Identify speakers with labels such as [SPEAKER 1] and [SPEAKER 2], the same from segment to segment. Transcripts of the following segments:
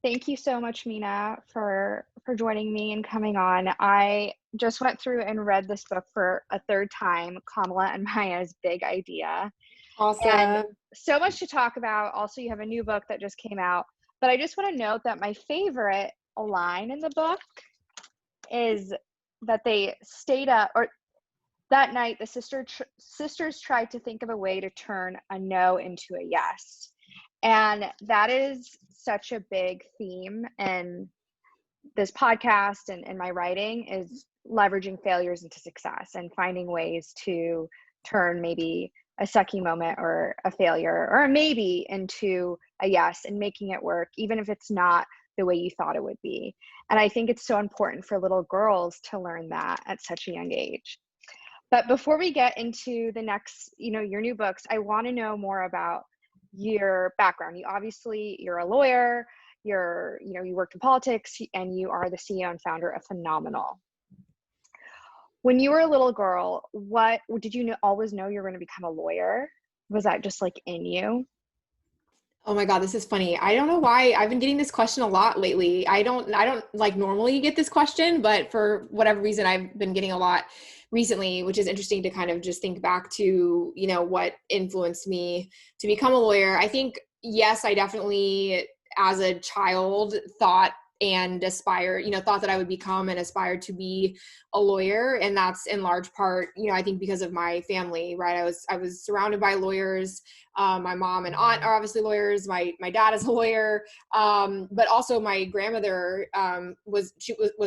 [SPEAKER 1] Thank you so much, Meena, for joining me and coming on. I just went through and read this book for a third time, Kamala and Maya's Big Idea. And
[SPEAKER 2] Awesome.
[SPEAKER 1] so much to talk about. Also, you have a new book that just came out. But I just want to note that my favorite line in the book is that they stayed up, or that night, the sisters tried to think of a way to turn a no into a yes. And that is such a big theme in this podcast and my writing, is leveraging failures into success and finding ways to turn maybe a sucky moment or a failure or a maybe into a yes, and making it work, even if it's not the way you thought it would be. And I think it's so important for little girls to learn that at such a young age. But before we get into the next, your new books, I want to know more about your background. You're a lawyer, you worked in politics, and you are the CEO and founder of Phenomenal. When you were a little girl, what did you always know you were going to become a lawyer? Was that just like in you?
[SPEAKER 2] Oh my God, this is funny. I don't know why I've been getting this question a lot lately. I don't like normally get this question, but for whatever reason, I've been getting a lot recently, which is interesting to kind of just think back to, what influenced me to become a lawyer. I think, yes, I definitely, as a child, thought and thought that I would become and aspire to be a lawyer. And that's in large part, I think because of my family, right? I was surrounded by lawyers. My mom and aunt are obviously lawyers. My dad is a lawyer. But also my grandmother was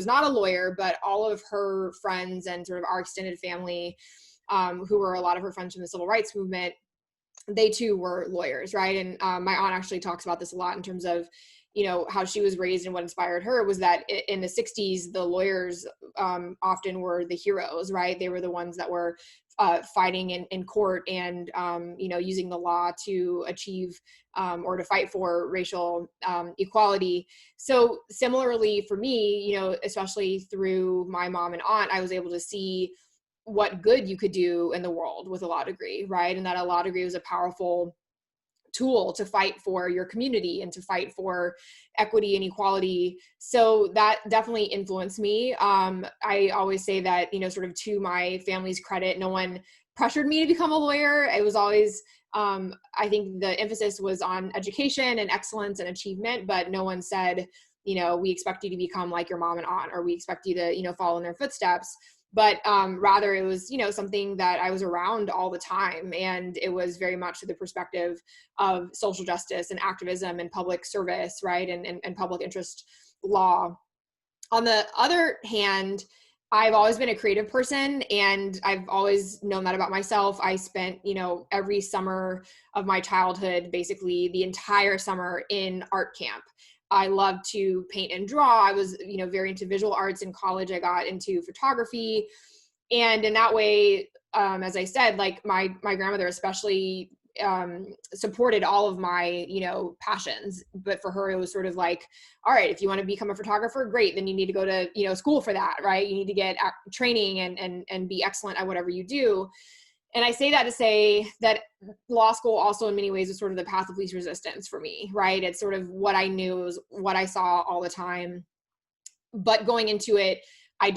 [SPEAKER 2] not a lawyer, but all of her friends and sort of our extended family, who were a lot of her friends from the civil rights movement, they too were lawyers, right? And my aunt actually talks about this a lot in terms of, how she was raised, and what inspired her was that in the 60s, the lawyers often were the heroes, right? They were the ones that were fighting in court and, using the law to achieve or to fight for racial equality. So similarly for me, especially through my mom and aunt, I was able to see what good you could do in the world with a law degree, right? And that a law degree was a powerful tool to fight for your community and to fight for equity and equality. So that definitely influenced me. I always say that, sort of to my family's credit, no one pressured me to become a lawyer. It was always, I think the emphasis was on education and excellence and achievement, but no one said, we expect you to become like your mom and aunt, or we expect you to, follow in their footsteps. But rather it was, something that I was around all the time. And it was very much to the perspective of social justice and activism and public service, right? And public interest law. On the other hand, I've always been a creative person, and I've always known that about myself. I spent, every summer of my childhood, basically the entire summer, in art camp. I love to paint and draw. I was, very into visual arts in college. I got into photography. And in that way, as I said, like my grandmother especially supported all of my, passions. But for her, it was sort of like, all right, if you want to become a photographer, great. Then you need to go to, school for that, right? You need to get training and be excellent at whatever you do. And I say that to say that law school also in many ways was sort of the path of least resistance for me, right? It's sort of what I knew, was what I saw all the time. But going into it, I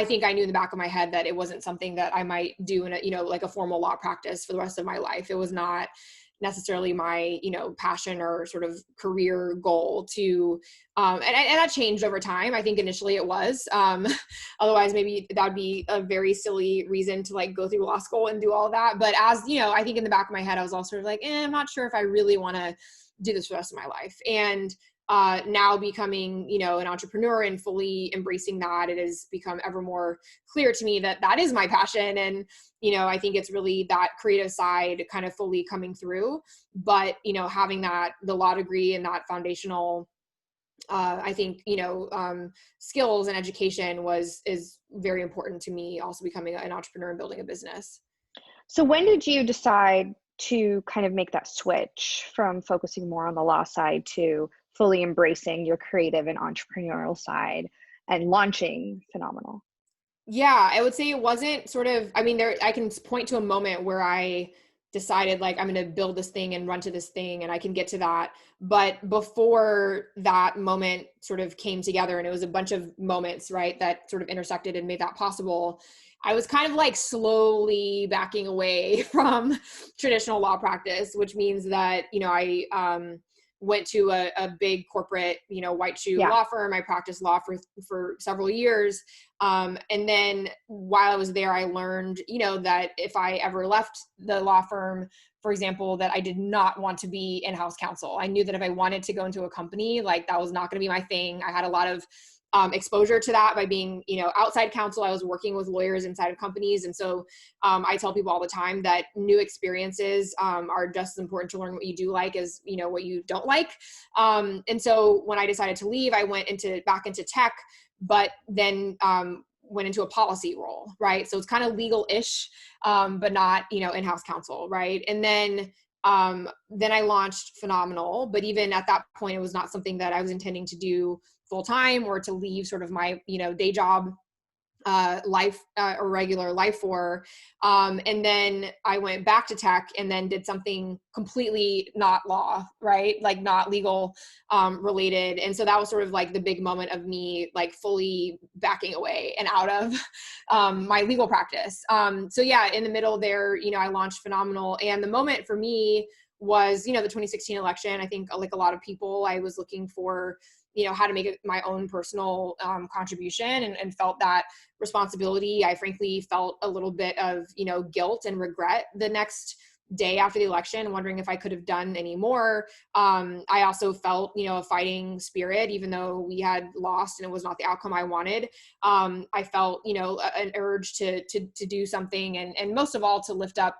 [SPEAKER 2] think I knew in the back of my head that it wasn't something that I might do in a, like a formal law practice for the rest of my life. It was not necessarily my, passion or sort of career goal to, and that changed over time. I think initially it was, otherwise maybe that would be a very silly reason to like go through law school and do all that. But as, I think in the back of my head, I was also sort of like, I'm not sure if I really want to do this for the rest of my life. And now becoming, an entrepreneur and fully embracing that, it has become ever more clear to me that that is my passion. And, I think it's really that creative side kind of fully coming through. But, having the law degree and that foundational, I think, skills and education is very important to me, also becoming an entrepreneur and building a business.
[SPEAKER 1] So when did you decide to kind of make that switch from focusing more on the law side to fully embracing your creative and entrepreneurial side and launching Phenomenal?
[SPEAKER 2] Yeah, I would say it wasn't sort of, I mean, I can point to a moment where I decided like, I'm going to build this thing and run to this thing and I can get to that. But before that moment sort of came together, and it was a bunch of moments, right, that sort of intersected and made that possible, I was kind of like slowly backing away from traditional law practice, which means that, I went to a big corporate, white shoe law firm. I practiced law for several years. And then while I was there, I learned, that if I ever left the law firm, for example, that I did not want to be in-house counsel. I knew that if I wanted to go into a company, like that was not going to be my thing. I had a lot of exposure to that by being, outside counsel. I was working with lawyers inside of companies. And so I tell people all the time that new experiences are just as important to learn what you do like as, what you don't like. And so when I decided to leave, I went back into tech, but then went into a policy role, right? So it's kind of legal-ish, but not, in-house counsel, right? And then I launched Phenomenal, but even at that point, it was not something that I was intending to do full time or to leave sort of my, day job life or regular life for. And then I went back to tech and then did something completely not law, right? Like not legal related. And so that was sort of like the big moment of me like fully backing away and out of my legal practice. So yeah, in the middle there, I launched Phenomenal. And the moment for me was, the 2016 election. I think like a lot of people, I was looking for how to make it my own personal contribution and felt that responsibility. I frankly felt a little bit of, guilt and regret the next day after the election, wondering if I could have done any more. I also felt, a fighting spirit, even though we had lost and it was not the outcome I wanted. I felt, an urge to do something and most of all to lift up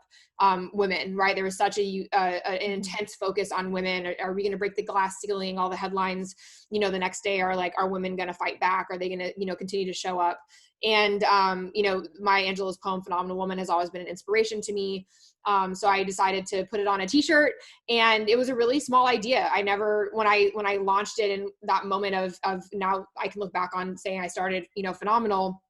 [SPEAKER 2] women, right? There was such an intense focus on women. Are we going to break the glass ceiling? All the headlines, the next day are like, are women going to fight back? Are they going to, continue to show up? And, Maya Angelou's poem, Phenomenal Woman, has always been an inspiration to me. So I decided to put it on a t-shirt, and it was a really small idea. I never, when I launched it in that moment of now I can look back on saying I started, Phenomenal,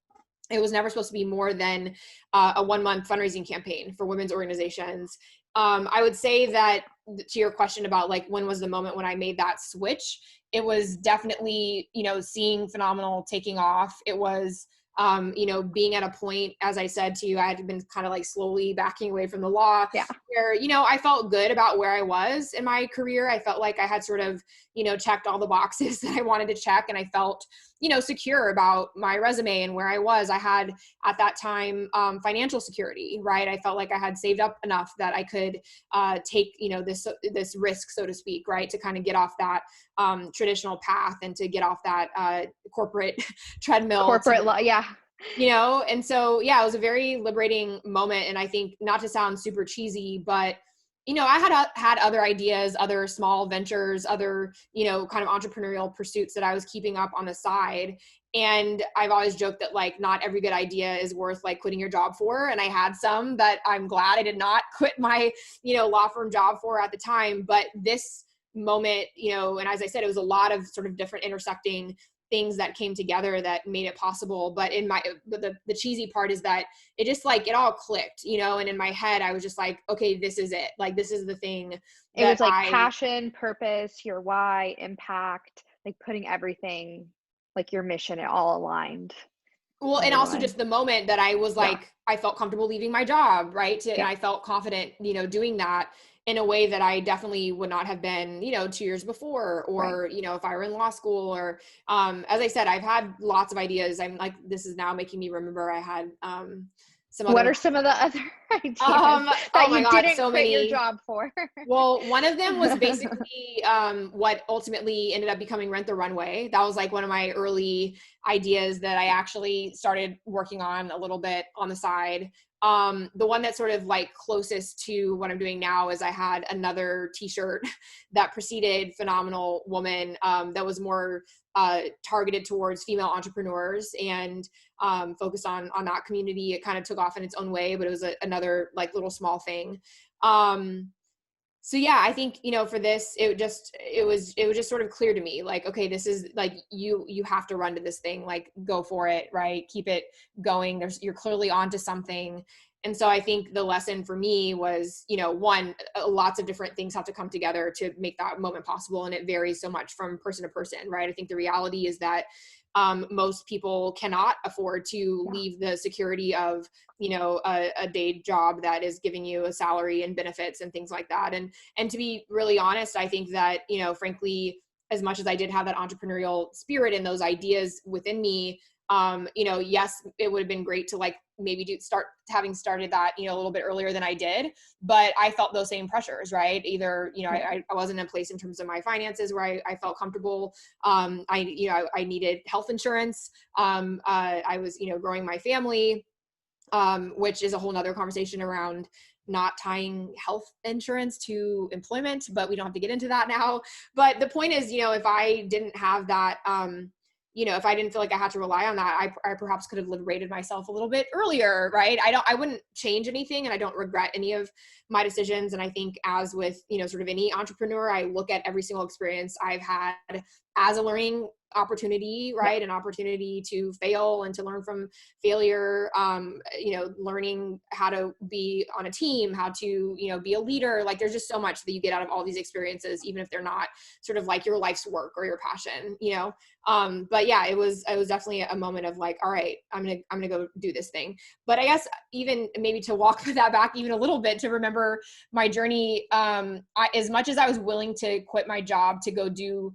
[SPEAKER 2] it was never supposed to be more than a 1-month fundraising campaign for women's organizations. I would say that to your question about like, when was the moment when I made that switch? It was definitely, seeing Phenomenal taking off. It was, being at a point, as I said to you, I had been kind of like slowly backing away from the law where, I felt good about where I was in my career. I felt like I had sort of, checked all the boxes that I wanted to check. And I felt, secure about my resume and where I was. I had at that time, financial security, right? I felt like I had saved up enough that I could take, this risk, so to speak, right? To kind of get off that traditional path and to get off that corporate treadmill.
[SPEAKER 1] Corporate law, yeah.
[SPEAKER 2] And so, yeah, it was a very liberating moment. And I think, not to sound super cheesy, but, I had other ideas, other small ventures, other, kind of entrepreneurial pursuits that I was keeping up on the side. And I've always joked that like, not every good idea is worth like quitting your job for. And I had some that I'm glad I did not quit my, law firm job for at the time. But this moment, and as I said, it was a lot of sort of different intersecting things that came together that made it possible. But the cheesy part is that it just like, it all clicked, and in my head, I was just like, okay, this is it. Like, this is the thing.
[SPEAKER 1] It was like passion, purpose, your why, impact, like putting everything, like your mission, it all aligned.
[SPEAKER 2] Well, and also just the moment that I was like, I felt comfortable leaving my job, right? And I felt confident, doing that in a way that I definitely would not have been, 2 years before, or, if I were in law school, or, as I said, I've had lots of ideas. I'm like, this is now making me remember I had,
[SPEAKER 1] what are some of the other ideas that you didn't quit your job for?
[SPEAKER 2] Well, one of them was basically what ultimately ended up becoming Rent the Runway. That was like one of my early ideas that I actually started working on a little bit on the side. The one that's sort of like closest to what I'm doing now is I had another t-shirt that preceded Phenomenal Woman that was more targeted towards female entrepreneurs and focused on that community. It kind of took off in its own way, but it was another like little small thing. So yeah, I think, for this, it was just sort of clear to me, like, okay, this is like, you have to run to this thing, like, go for it, right? Keep it going. You're clearly onto something. And so I think the lesson for me was, one, lots of different things have to come together to make that moment possible. And it varies so much from person to person, right? I think the reality is that most people cannot afford to leave the security of, a day job that is giving you a salary and benefits and things like that. And to be really honest, I think that, frankly, as much as I did have that entrepreneurial spirit and those ideas within me, yes, it would have been great to like maybe start having started that, a little bit earlier than I did, but I felt those same pressures, right? Either, I wasn't in a place in terms of my finances where I felt comfortable. I needed health insurance. I was, growing my family, which is a whole nother conversation around not tying health insurance to employment, but we don't have to get into that now. But the point is, if I didn't have that, if I didn't feel like I had to rely on that, I perhaps could have liberated myself a little bit earlier, right? I wouldn't change anything, and I don't regret any of my decisions. And I think as with, sort of any entrepreneur, I look at every single experience I've had as a learning opportunity, right? An opportunity to fail and to learn from failure, learning how to be on a team, how to, be a leader. Like there's just so much that you get out of all these experiences, even if they're not sort of like your life's work or your passion, but yeah, it was definitely a moment of like, all right, I'm going to go do this thing. But I guess even maybe to walk that back even a little bit, to remember my journey, as much as I was willing to quit my job to go do,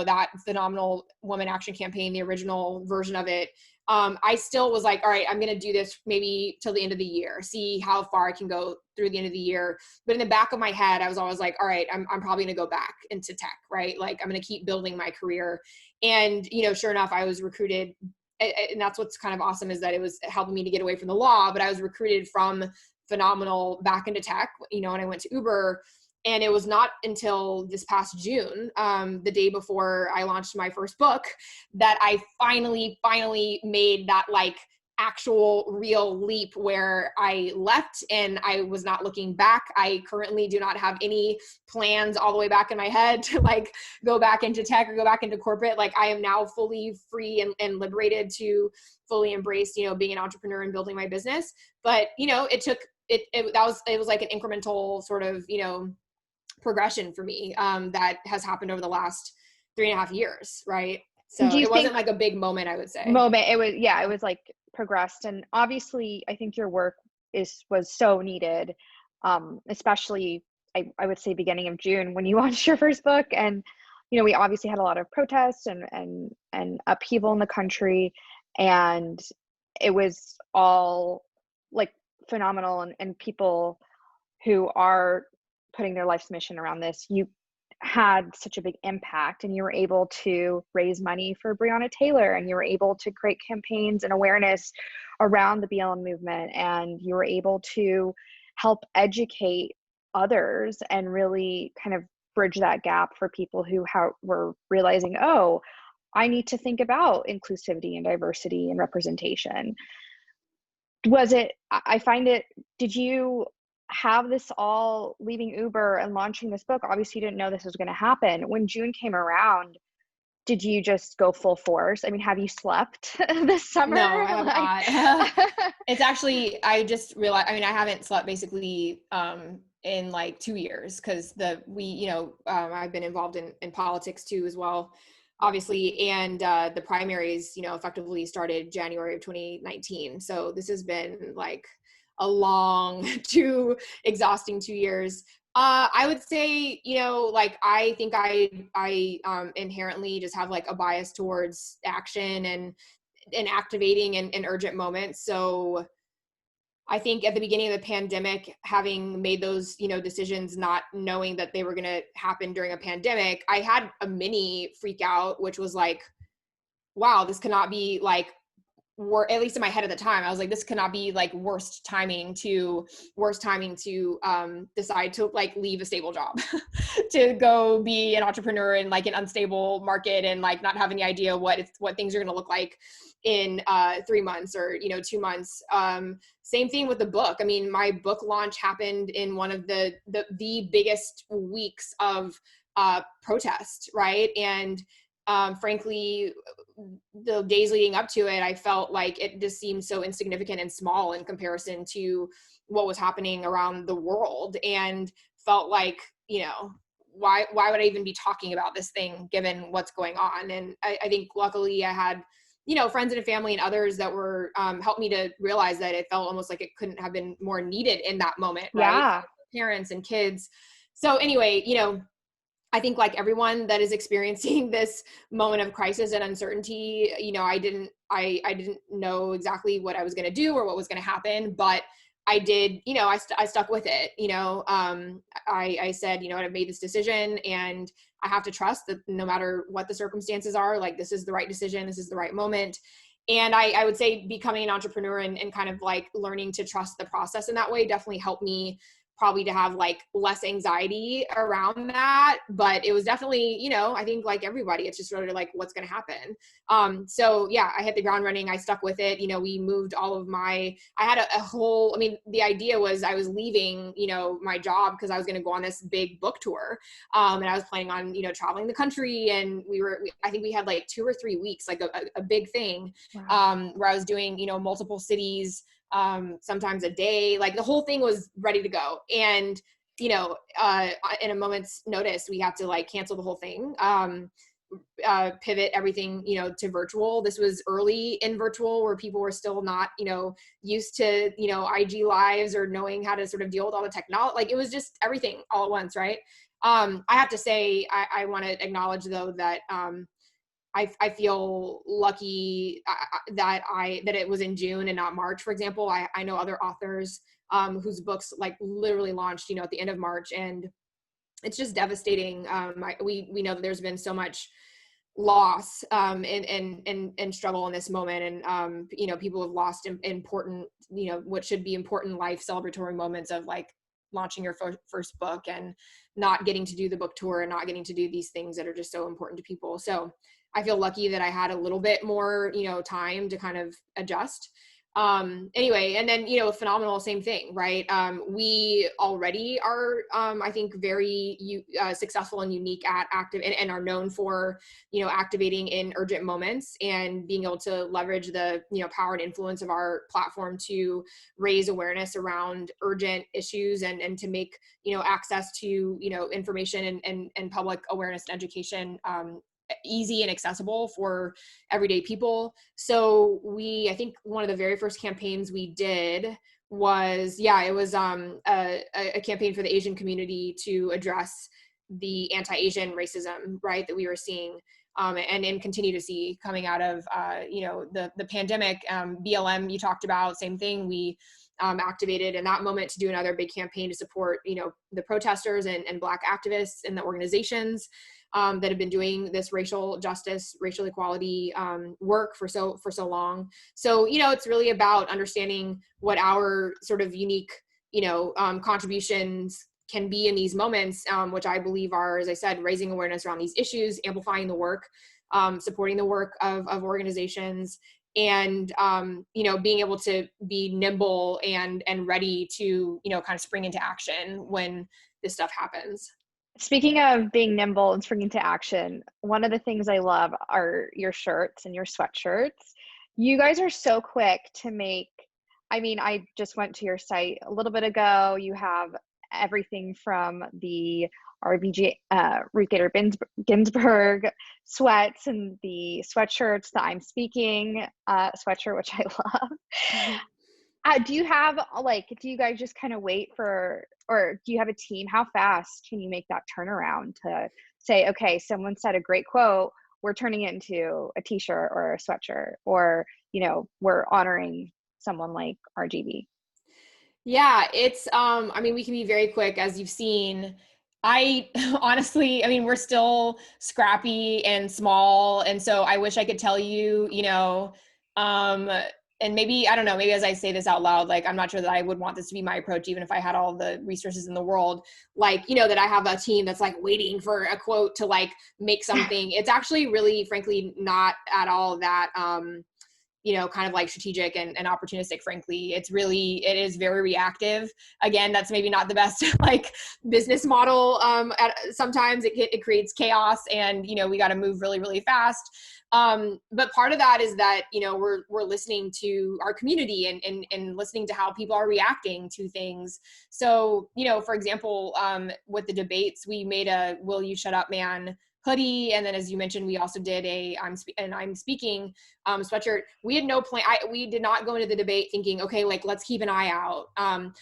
[SPEAKER 2] that phenomenal woman action campaign, the original version of it, I still was like, all right, I'm going to do this maybe till the end of the year, see how far I can go through the end of the year. But in the back of my head, I was always like, all right, I'm probably going to go back into tech, right? Like I'm going to keep building my career. And, sure enough, I was recruited. And that's what's kind of awesome, is that it was helping me to get away from the law, but I was recruited from phenomenal back into tech, and I went to Uber. And it was not until this past June, the day before I launched my first book, that I finally made that like actual real leap where I left and I was not looking back. I currently do not have any plans all the way back in my head to like go back into tech or go back into corporate. Like I am now fully free and liberated to fully embrace, being an entrepreneur and building my business. But, it was like an incremental sort of, progression for me that has happened over the last 3.5 years, right? So it wasn't like a big moment, I would say.
[SPEAKER 1] It was like progressed. And obviously I think your work was so needed, especially I would say beginning of June when you launched your first book. And we obviously had a lot of protests and upheaval in the country, and it was all like phenomenal, and people who are putting their life's mission around this, you had such a big impact, and you were able to raise money for Breonna Taylor, and you were able to create campaigns and awareness around the BLM movement, and you were able to help educate others and really kind of bridge that gap for people who were realizing, oh, I need to think about inclusivity and diversity and representation. Did you have this all leaving Uber and launching this book? Obviously you didn't know this was going to happen. When June came around, did you just go full force? I mean, have you slept this summer?
[SPEAKER 2] No, I have not. It's actually, I just realized, I haven't slept basically in like 2 years, because I've been involved in politics too as well, obviously. And the primaries, effectively started January of 2019. So this has been like a long, too exhausting 2 years. I would say, I think I inherently just have like a bias towards action and activating and urgent moments. So I think at the beginning of the pandemic, having made those, decisions, not knowing that they were going to happen during a pandemic, I had a mini freak out, which was like, wow, this cannot be like, at least in my head at the time, I was like, this cannot be like worst timing to decide to like leave a stable job to go be an entrepreneur in like an unstable market and like not have any idea what things are going to look like in 3 months or 2 months. Same thing with the book. I mean, my book launch happened in one of the biggest weeks of protest, right? And frankly, the days leading up to it, I felt like it just seemed so insignificant and small in comparison to what was happening around the world, and felt like, why would I even be talking about this thing given what's going on? And I think luckily I had, friends and family and others that were helped me to realize that it felt almost like it couldn't have been more needed in that moment, right?
[SPEAKER 1] Yeah.
[SPEAKER 2] Parents and kids. So anyway, I think like everyone that is experiencing this moment of crisis and uncertainty, I didn't know exactly what I was going to do or what was going to happen, but I did, I stuck with it. I said, I've made this decision, and I have to trust that no matter what the circumstances are, like, this is the right decision. This is the right moment. And I would say becoming an entrepreneur and kind of like learning to trust the process in that way definitely helped me probably to have like less anxiety around that. But it was definitely, I think like everybody, it's just really like, what's going to happen? So yeah, I hit the ground running. I stuck with it. We moved all of I had a whole, the idea was I was leaving, my job because I was going to go on this big book tour. And I was planning on, traveling the country, and I think we had like 2 or 3 weeks, like a big thing,
[SPEAKER 1] Wow.
[SPEAKER 2] where I was doing, multiple cities, sometimes a day. Like the whole thing was ready to go. And, in a moment's notice, we had to like cancel the whole thing, pivot everything, to virtual. This was early in virtual, where people were still not, used to, IG lives or knowing how to sort of deal with all the technology. Like it was just everything all at once. Right. I have to say, I want to acknowledge though that, I feel lucky that it was in June and not March, for example. I know other authors whose books like literally launched, at the end of March, and it's just devastating. We know that there's been so much loss and struggle in this moment, and people have lost important, what should be important life celebratory moments of like launching your first book and not getting to do the book tour and not getting to do these things that are just so important to people. So I feel lucky that I had a little bit more, time to kind of adjust. Anyway, and then, phenomenal, same thing, right? We already are, I think, very successful and unique at active and are known for, activating in urgent moments and being able to leverage the, power and influence of our platform to raise awareness around urgent issues and to make, access to, information and public awareness and education, easy and accessible for everyday people. So I think one of the very first campaigns we did was, it was a campaign for the Asian community to address the anti-Asian racism, right, that we were seeing and continue to see coming out of, the pandemic. BLM, you talked about, same thing. We activated in that moment to do another big campaign to support, the protesters and Black activists and the organizations that have been doing this racial justice, racial equality work for so long. So, it's really about understanding what our sort of unique, contributions can be in these moments, which I believe are, as I said, raising awareness around these issues, amplifying the work, supporting the work of organizations, and being able to be nimble and ready to kind of spring into action when this stuff happens.
[SPEAKER 1] Speaking of being nimble and springing to action, one of the things I love are your shirts and your sweatshirts. You guys are so quick to make. I just went to your site a little bit ago. You have everything from the RBG, Ruth Bader Ginsburg sweats and the sweatshirts, the I'm Speaking sweatshirt, which I love. Mm-hmm. Do you guys just kind of wait for, or do you have a team? How fast can you make that turnaround to say, okay, someone said a great quote, we're turning it into a t-shirt or a sweatshirt, or, we're honoring someone like RGB?
[SPEAKER 2] Yeah, it's, we can be very quick, as you've seen. I honestly, we're still scrappy and small. And so I wish I could tell you, and maybe, I don't know, maybe as I say this out loud, like, I'm not sure that I would want this to be my approach, even if I had all the resources in the world, like, that I have a team that's like waiting for a quote to like make something. It's actually really, frankly, not at all that, kind of like strategic and opportunistic, frankly. It is very reactive. Again, that's maybe not the best like business model. Sometimes it creates chaos, and, we got to move really, really fast. But part of that is that, we're listening to our community and listening to how people are reacting to things. So, for example, with the debates, we made a "Will You Shut Up, Man" hoodie. And then, as you mentioned, we also did I'm speaking sweatshirt. We had no plan. We did not go into the debate thinking, okay, like, let's keep an eye out.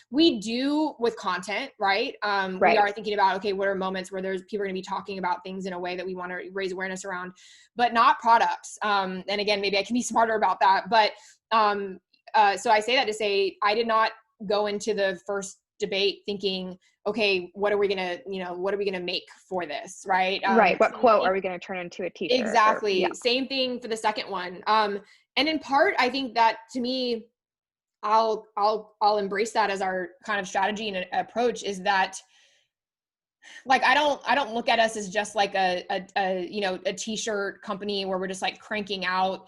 [SPEAKER 2] We do with content, right?
[SPEAKER 1] Right.
[SPEAKER 2] We are thinking about, okay, what are moments where people are going to be talking about things in a way that we want to raise awareness around, but not products. And again, maybe I can be smarter about that. But so I say that to say, I did not go into the first debate thinking, okay, what are we gonna make for this, right?
[SPEAKER 1] Right. What quote are we going to turn into a t-shirt?
[SPEAKER 2] Exactly. Same thing for the second one. And in part, I think that, to me, I'll embrace that as our kind of strategy and approach, is that, like, I don't look at us as just like a t-shirt company where we're just like cranking out,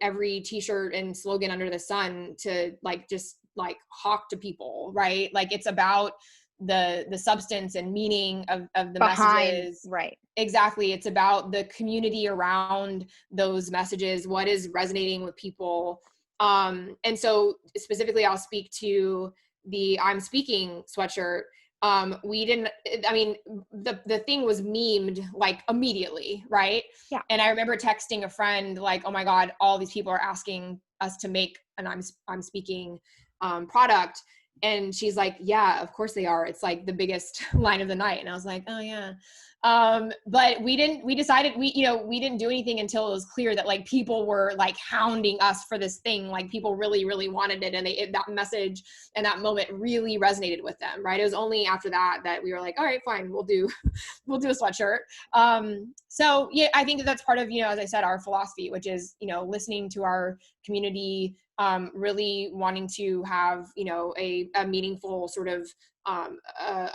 [SPEAKER 2] every t-shirt and slogan under the sun to just hawk to people, right? Like, it's about the substance and meaning of the messages.
[SPEAKER 1] Right.
[SPEAKER 2] Exactly. It's about the community around those messages, what is resonating with people. And so specifically, I'll speak to the "I'm Speaking" sweatshirt. The thing was memed like immediately, right?
[SPEAKER 1] Yeah.
[SPEAKER 2] And I remember texting a friend like, oh my God, all these people are asking us to make an I'm Speaking product. And she's like, yeah, of course they are. It's like the biggest line of the night. And I was like, oh yeah. But we didn't do anything until it was clear that like people were like hounding us for this thing. Like, people really, really wanted it. And that message and that moment really resonated with them. Right. It was only after that we were like, all right, fine, we'll do a sweatshirt. So yeah, I think that's part of, as I said, our philosophy, which is, listening to our community, really wanting to have, a meaningful sort of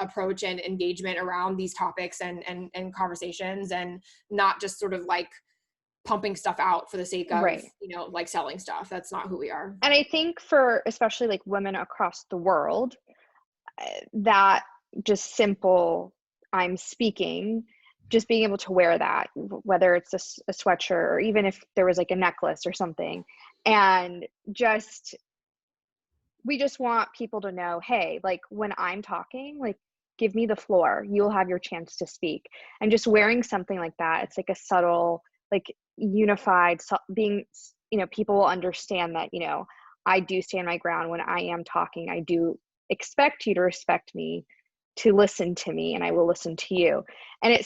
[SPEAKER 2] approach and engagement around these topics and conversations, and not just sort of like pumping stuff out for the sake of,
[SPEAKER 1] right,
[SPEAKER 2] like selling stuff. That's not who we are.
[SPEAKER 1] And I think for especially like women across the world, that just simple "I'm speaking," just being able to wear that, whether it's a sweatshirt or even if there was like a necklace or something, and we just want people to know, hey, like, when I'm talking, like, give me the floor, you'll have your chance to speak. And just wearing something like that, it's like a subtle, like, unified being, people will understand that, I do stand my ground when I am talking. I do expect you to respect me, to listen to me, and I will listen to you. And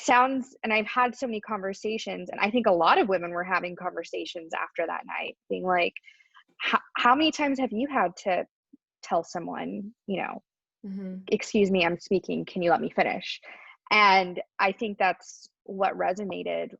[SPEAKER 1] and I've had so many conversations, and I think a lot of women were having conversations after that night, being like, how many times have you had to tell someone,
[SPEAKER 2] Mm-hmm.
[SPEAKER 1] excuse me, I'm speaking, can you let me finish? And I think that's what resonated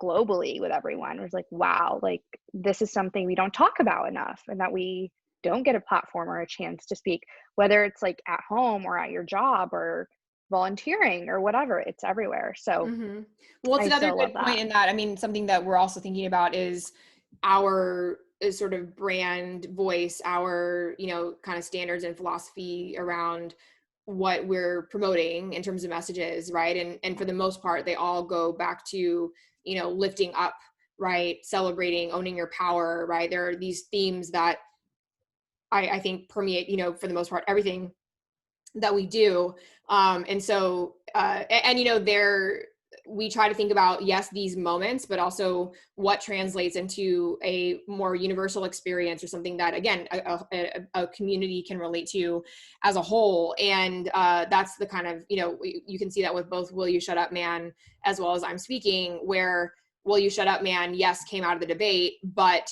[SPEAKER 1] globally with everyone. It was like, wow, like, this is something we don't talk about enough, and that we don't get a platform or a chance to speak, whether it's like at home or at your job or volunteering or whatever. It's everywhere. So
[SPEAKER 2] Mm-hmm. Well, it's another good point in that. I mean, something that we're also thinking about is our sort of brand voice, our, kind of standards and philosophy around what we're promoting in terms of messages, right? And for the most part, they all go back to, lifting up, right? Celebrating, owning your power, right? There are these themes that I think permeate, for the most part, everything that we do. And so, we try to think about, yes, these moments, but also what translates into a more universal experience, or something that, again, a community can relate to as a whole. And that's the kind of, you can see that with both "Will You Shut Up, Man" as well as "I'm Speaking," where "Will You Shut Up, Man," yes, came out of the debate, but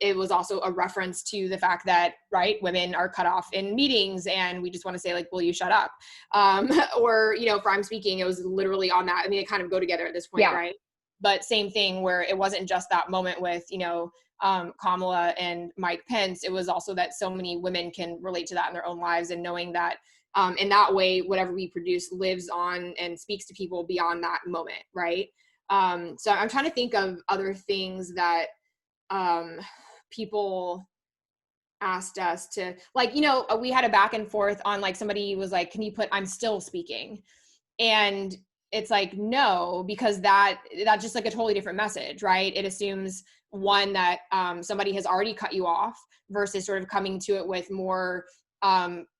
[SPEAKER 2] it was also a reference to the fact that, right, women are cut off in meetings, and we just want to say, like, "Will you shut up?" Or, for "I'm Speaking," it was literally on that. I mean, they kind of go together at this point,
[SPEAKER 1] yeah.
[SPEAKER 2] right? But same thing, where it wasn't just that moment with, Kamala and Mike Pence. It was also that so many women can relate to that in their own lives, and knowing that in that way, whatever we produce lives on and speaks to people beyond that moment, right? So I'm trying to think of other things that people asked us to, like, you know, we had a back and forth on, like, somebody was like, can you put I'm still speaking? And it's like, no, because that's just like a totally different message, right? It assumes, one, that somebody has already cut you off, versus sort of coming to it with more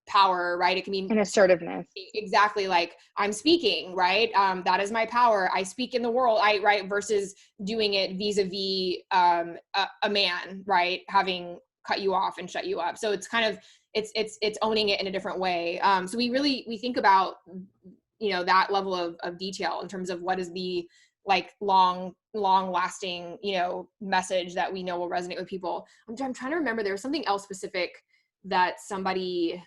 [SPEAKER 2] power, right? It can mean
[SPEAKER 1] And assertiveness.
[SPEAKER 2] exactly, like, I'm speaking, right? That is my power. I speak in the world, right? Versus doing it vis-a-vis a man, right? Having cut you off and shut you up. So it's kind of, it's owning it in a different way. So we think about, you know, that level of detail in terms of what is the, like, long lasting, you know, message that we know will resonate with people. I'm trying to remember, there was something else specific that somebody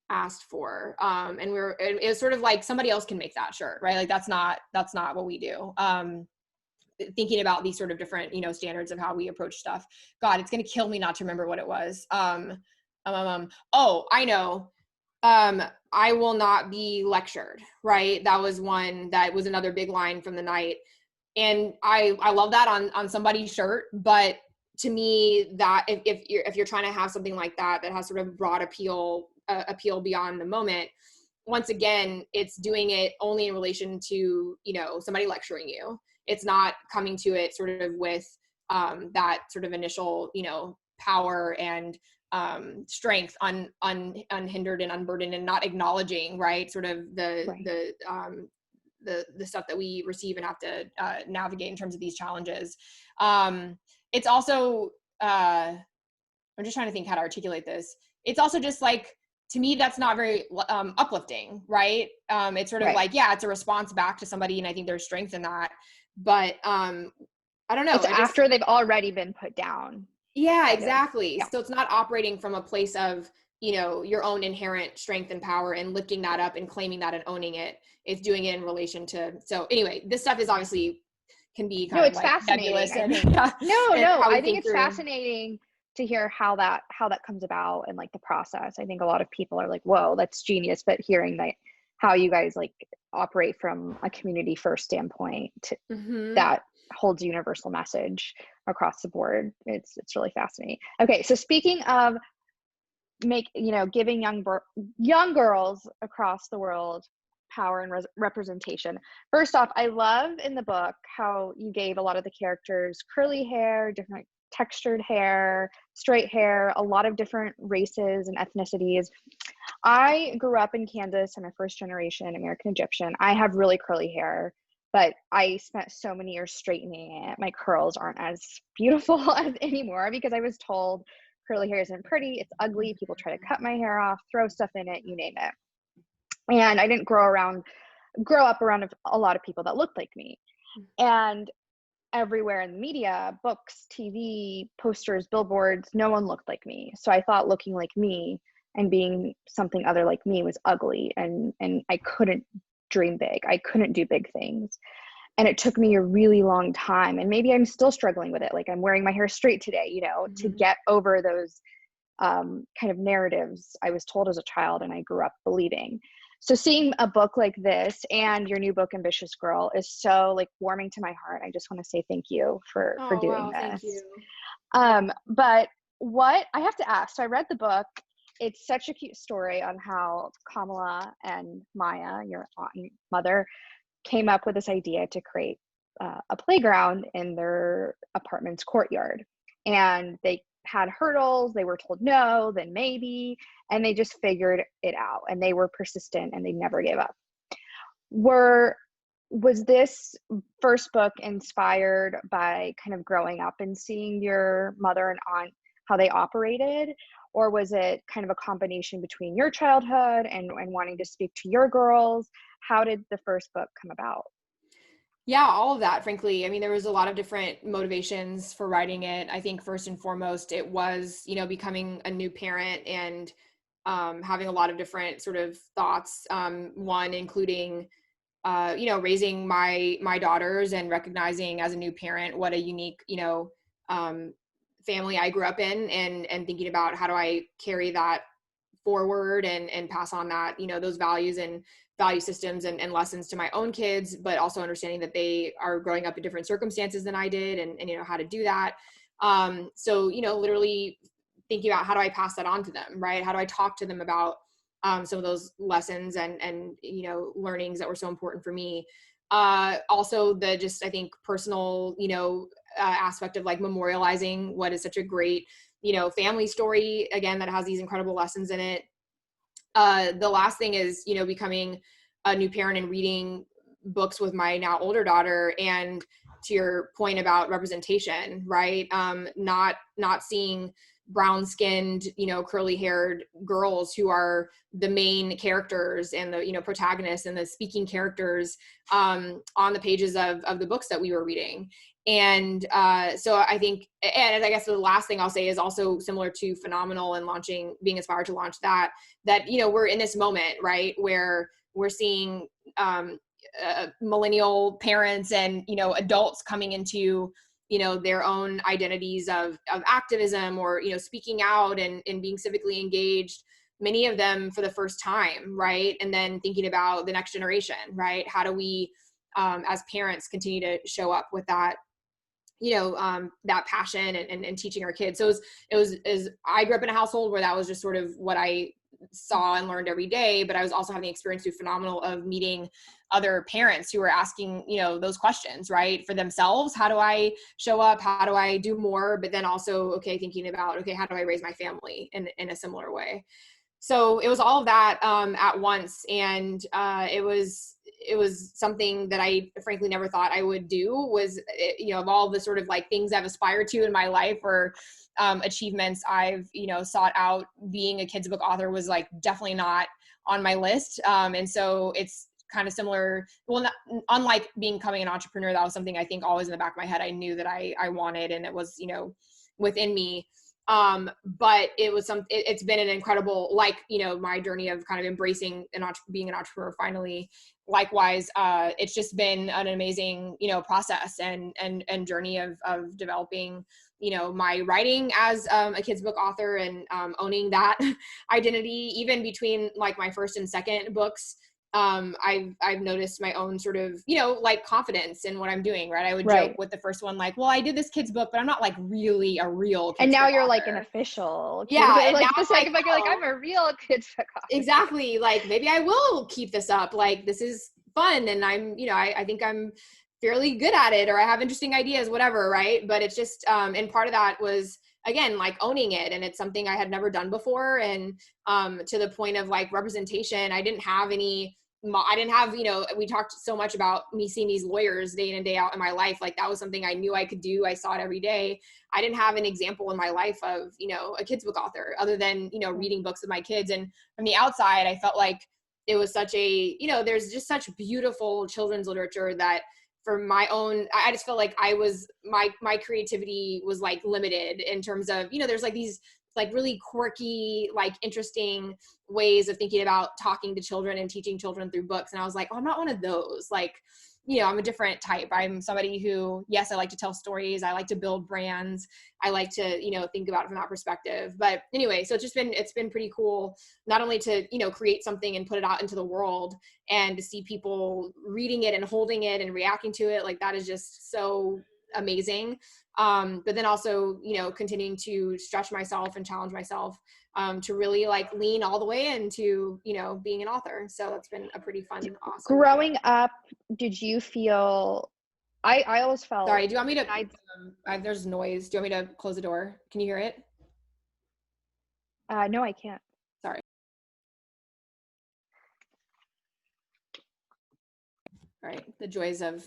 [SPEAKER 2] asked for, and it was sort of like, somebody else can make that shirt, right? Like, that's not what we do. Thinking about these sort of different, you know, standards of how we approach stuff. God, it's gonna kill me not to remember what it was. Oh, I know. I will not be lectured, right? That was another big line from the night. And I love that on somebody's shirt, but to me, that if you're trying to have something like that has sort of broad appeal beyond the moment, once again, it's doing it only in relation to, you know, somebody lecturing you. It's not coming to it sort of with that sort of initial, you know, power and strength unhindered and unburdened, and not acknowledging, right, sort of the stuff that we receive and have to navigate in terms of these challenges. It's also, I'm just trying to think how to articulate this. It's also just like, to me, that's not very uplifting, right? It's sort of like, yeah, it's a response back to somebody, and I think there's strength in that. But I don't know.
[SPEAKER 1] It's after they've already been put down.
[SPEAKER 2] Yeah, exactly. Yeah. So it's not operating from a place of, you know, your own inherent strength and power and lifting that up and claiming that and owning it. It's doing it in relation to, so anyway, this stuff is obviously can be kind of like nebulous. And,
[SPEAKER 1] I think it's fascinating to hear how that comes about, and like the process. I think a lot of people are like, whoa, that's genius. But hearing that, how you guys like operate from a community first standpoint, that holds universal message across the board, it's really fascinating. Okay, so speaking of giving young girls across the world power and representation. First off, I love in the book how you gave a lot of the characters curly hair, different textured hair, straight hair, a lot of different races and ethnicities. I grew up in Kansas. I'm a first generation American Egyptian. I have really curly hair, but I spent so many years straightening it. My curls aren't as beautiful as anymore because I was told curly hair isn't pretty, it's ugly. People try to cut my hair off, throw stuff in it, you name it. And I didn't grow up around a lot of people that looked like me. And everywhere in the media, books, TV, posters, billboards, no one looked like me. So I thought looking like me and being something other like me was ugly, and I couldn't dream big. I couldn't do big things. And it took me a really long time, and maybe I'm still struggling with it. Like, I'm wearing my hair straight today, to get over those kind of narratives I was told as a child and I grew up believing. So seeing a book like this and your new book, Ambitious Girl, is so like warming to my heart. I just want to say thank you for doing this. Thank you. But what I have to ask, so I read the book. It's such a cute story on how Kamala and Maya, your aunt and mother, came up with this idea to create a playground in their apartment's courtyard. And they had hurdles. They were told no, then maybe, and they just figured it out, and they were persistent and they never gave up. Was this first book inspired by kind of growing up and seeing your mother and aunt, how they operated? Or was it kind of a combination between your childhood and wanting to speak to your girls? How did the first book come about?
[SPEAKER 2] Yeah, all of that, frankly. I mean, there was a lot of different motivations for writing it. I think first and foremost, it was, becoming a new parent and having a lot of different sort of thoughts. One, including, raising my daughters and recognizing as a new parent what a unique, family I grew up in, and thinking about how do I carry that forward and pass on that, those values and value systems and lessons to my own kids, but also understanding that they are growing up in different circumstances than I did, and how to do that. So, literally thinking about how do I pass that on to them, right? How do I talk to them about some of those lessons and learnings that were so important for me. Also the just, I think, personal, aspect of like memorializing what is such a great, family story, again, that has these incredible lessons in it. The last thing is, becoming a new parent and reading books with my now older daughter. And to your point about representation, right? Not seeing brown skinned, curly haired girls who are the main characters and the, protagonists and the speaking characters on the pages of the books that we were reading. And so I think, and I guess the last thing I'll say is also similar to Phenomenal and being inspired to launch that, we're in this moment, right, where we're seeing millennial parents and, adults coming into, their own identities of activism or, speaking out and being civically engaged, many of them for the first time, right? And then thinking about the next generation, right? How do we, as parents, continue to show up with that, that passion and teaching our kids. So I grew up in a household where that was just sort of what I saw and learned every day, but I was also having the experience through Phenomenal of meeting other parents who were asking, those questions, right, for themselves. How do I show up? How do I do more? But then also, thinking about, how do I raise my family in a similar way? So it was all of that at once. And it was something that I frankly never thought I would do, was, of all the sort of like things I've aspired to in my life or achievements I've, sought out, being a kids book author was like definitely not on my list. And so it's kind of similar. Well, unlike becoming an entrepreneur, that was something I think always in the back of my head, I knew that I wanted, and it was, within me. But it's been an incredible, like, my journey of kind of embracing being an entrepreneur finally. Likewise, it's just been an amazing, process and journey of developing, my writing as a kids book author and owning that identity, even between like my first and second books. I've noticed my own sort of, like confidence in what I'm doing, right? I would joke with the first one, like, well, I did this kids book, but I'm not like really a real kids
[SPEAKER 1] and now
[SPEAKER 2] book
[SPEAKER 1] you're
[SPEAKER 2] author.
[SPEAKER 1] like an official kid.
[SPEAKER 2] Yeah. And
[SPEAKER 1] like
[SPEAKER 2] now
[SPEAKER 1] the second book, you're like,
[SPEAKER 2] oh,
[SPEAKER 1] I'm a real kids book author.
[SPEAKER 2] Exactly. Like, maybe I will keep this up. Like, this is fun. And I'm, I think I'm fairly good at it, or I have interesting ideas, whatever. Right. But it's just, and part of that was, again, like owning it. And it's something I had never done before. And to the point of like representation, I didn't have, we talked so much about me seeing these lawyers day in and day out in my life. Like that was something I knew I could do. I saw it every day. I didn't have an example in my life of, a kids book author other than, reading books with my kids. And from the outside, I felt like it was such a, there's just such beautiful children's literature that for my own, I just felt like my creativity was like limited in terms of, there's like these like really quirky, like interesting ways of thinking about talking to children and teaching children through books. And I was like, oh, I'm not one of those. Like, I'm a different type. I'm somebody who, yes, I like to tell stories. I like to build brands. I like to, think about it from that perspective. But anyway, so it's been pretty cool, not only to, create something and put it out into the world and to see people reading it and holding it and reacting to it. Like that is just so amazing. But then also, continuing to stretch myself and challenge myself to really like lean all the way into, being an author. So that's been a pretty fun, awesome.
[SPEAKER 1] Growing up, did you feel, I always felt.
[SPEAKER 2] Sorry, do you want me to, there's noise. Do you want me to close the door? Can you hear it?
[SPEAKER 1] No, I can't.
[SPEAKER 2] Sorry. All right, the joys of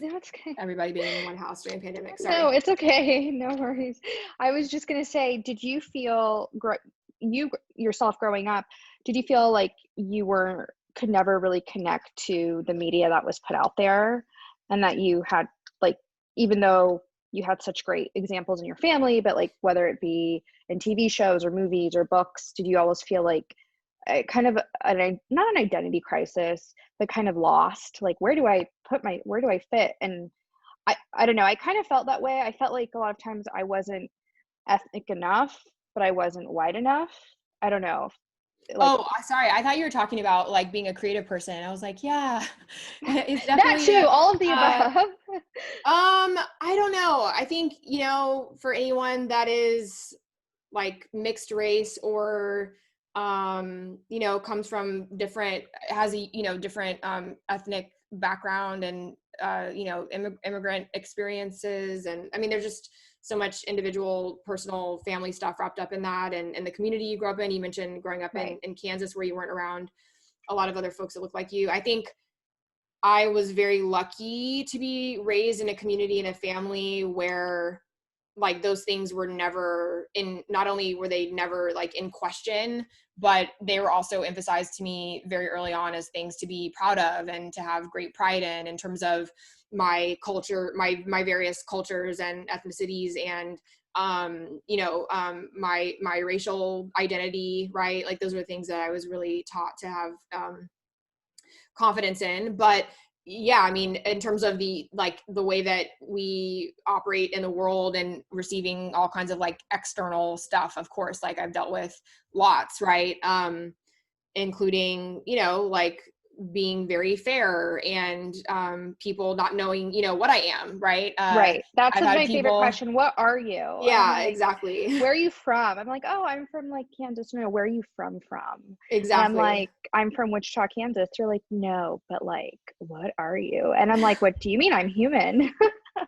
[SPEAKER 2] everybody being in one house during pandemic. Sorry.
[SPEAKER 1] No, it's okay. No worries. I was just gonna say, did you feel you yourself growing up? Did you feel like you could never really connect to the media that was put out there, and that you had like, even though you had such great examples in your family, but like whether it be in TV shows or movies or books, did you always feel like kind of not an identity crisis, but kind of lost, like where do I fit? And I don't know, I kind of felt that way. I felt like a lot of times I wasn't ethnic enough, but I wasn't white enough. I don't know.
[SPEAKER 2] Like, oh, sorry. I thought you were talking about like being a creative person. I was like, yeah, it's definitely
[SPEAKER 1] that too. All of the above.
[SPEAKER 2] I don't know. I think, you know, for anyone that is like mixed race or, you know, comes from different, has a, you know, different ethnic background and, you know, immigrant experiences. And I mean, there's just so much individual, personal, family stuff wrapped up in that. And the community you grew up in, you mentioned growing up in Kansas where you weren't around a lot of other folks that look like you. I think I was very lucky to be raised in a community and a family where like those things were never in, not only were they never like in question, but they were also emphasized to me very early on as things to be proud of and to have great pride in terms of my culture, my various cultures and ethnicities and, you know, my racial identity, right? Like those were things that I was really taught to have, confidence in. But yeah, I mean, in terms of the like the way that we operate in the world and receiving all kinds of like external stuff, of course, like I've dealt with lots, right? Including, you know, like being very fair and people not knowing, you know, what I am, right?
[SPEAKER 1] Right. That's
[SPEAKER 2] I've had
[SPEAKER 1] my favorite
[SPEAKER 2] people,
[SPEAKER 1] question. What are you? I'm
[SPEAKER 2] yeah,
[SPEAKER 1] like,
[SPEAKER 2] exactly.
[SPEAKER 1] where are you from? I'm like, oh, I'm from like Kansas. No, where are you from? And I'm
[SPEAKER 2] Exactly.
[SPEAKER 1] like, I'm from Wichita, Kansas. You're like, no, but like, what are you? And I'm like, what do you mean? I'm human.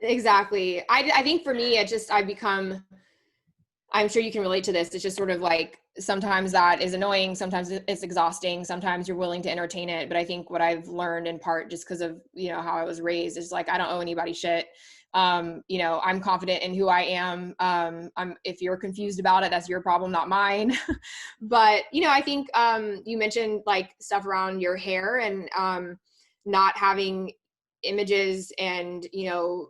[SPEAKER 2] Exactly. I think for me, it just, I've become, I'm sure you can relate to this. It's just sort of like sometimes that is annoying. Sometimes it's exhausting. Sometimes you're willing to entertain it. But I think what I've learned in part just because of, you know, how I was raised is like, I don't owe anybody shit. You know, I'm confident in who I am. If you're confused about it, that's your problem, not mine. But, you know, I think you mentioned like stuff around your hair and not having images and, you know,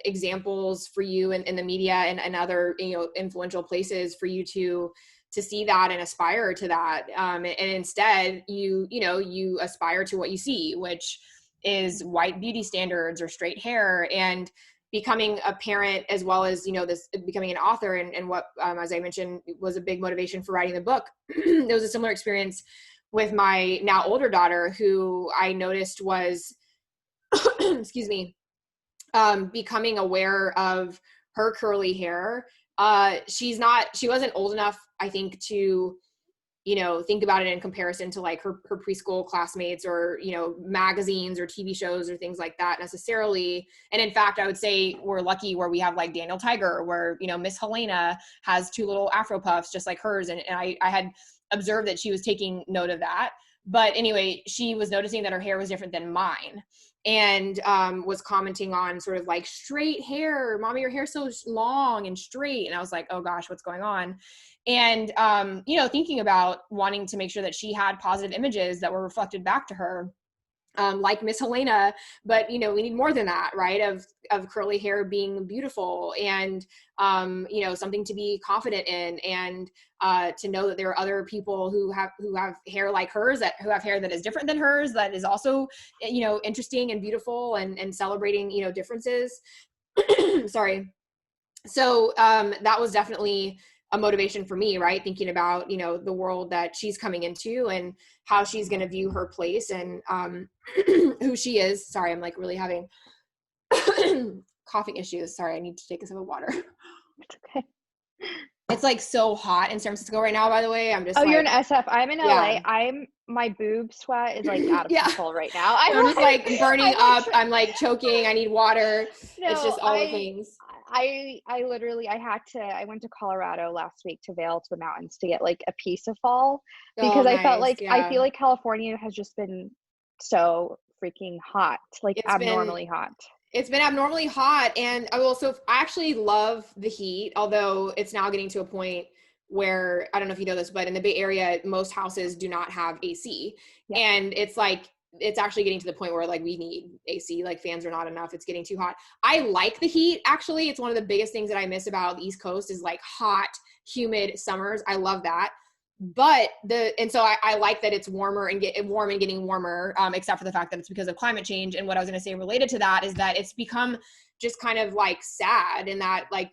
[SPEAKER 2] examples for you in the media and other, you know, influential places for you to see that and aspire to that. And instead you know, you aspire to what you see, which is white beauty standards or straight hair. And becoming a parent as well as, you know, this becoming an author and what, as I mentioned, was a big motivation for writing the book. There was a similar experience with my now older daughter who I noticed was excuse me, becoming aware of her curly hair. She wasn't old enough, I think, to, you know, think about it in comparison to like her preschool classmates or, you know, magazines or TV shows or things like that necessarily. And in fact, I would say we're lucky where we have like Daniel Tiger, where, you know, Miss Helena has two little Afro puffs just like hers. And I had observed that she was taking note of that. But anyway, she was noticing that her hair was different than mine and was commenting on sort of like straight hair. Mommy, your hair's so long and straight. And I was like, oh gosh, what's going on? And, you know, thinking about wanting to make sure that she had positive images that were reflected back to her, like Miss Helena, but, you know, we need more than that, right? Of curly hair being beautiful and, you know, something to be confident in and, to know that there are other people who have hair like hers, who have hair that is different than hers, that is also, you know, interesting and beautiful and celebrating, you know, differences. Sorry. So that was definitely a motivation for me, right? Thinking about, you know, the world that she's coming into and how she's going to view her place and who she is. Sorry, I'm like really having coughing issues. Sorry, I need to take a sip of water.
[SPEAKER 1] It's okay.
[SPEAKER 2] It's like so hot in San Francisco right now, by the way. I'm just
[SPEAKER 1] Oh, you're in
[SPEAKER 2] like,
[SPEAKER 1] SF. I'm in
[SPEAKER 2] yeah.
[SPEAKER 1] LA. My boob sweat is like out of
[SPEAKER 2] Yeah.
[SPEAKER 1] control right now.
[SPEAKER 2] I'm just like burning
[SPEAKER 1] I'm like
[SPEAKER 2] up. I'm like choking. I need water. It's
[SPEAKER 1] no,
[SPEAKER 2] just all the things.
[SPEAKER 1] I literally I went to Colorado last week to Vail to the mountains to get like a piece of fall
[SPEAKER 2] Oh,
[SPEAKER 1] because I felt
[SPEAKER 2] nice.
[SPEAKER 1] like I
[SPEAKER 2] Yeah.
[SPEAKER 1] feel like California has just been so freaking hot, like
[SPEAKER 2] It's been
[SPEAKER 1] abnormally hot.
[SPEAKER 2] It's been abnormally hot, and I actually love the heat, although it's now getting to a point where I don't know if you know this, but in the Bay Area, most houses do not have AC.
[SPEAKER 1] Yeah.
[SPEAKER 2] And it's like it's actually getting to the point where like we need AC, like fans are not enough. It's getting too hot. I like the heat, actually. It's one of the biggest things that I miss about the East Coast is like hot, humid summers. I love that. But so I like that it's warmer and warm and getting warmer, except for the fact that it's because of climate change. And what I was going to say related to that is that it's become just kind of like sad in that like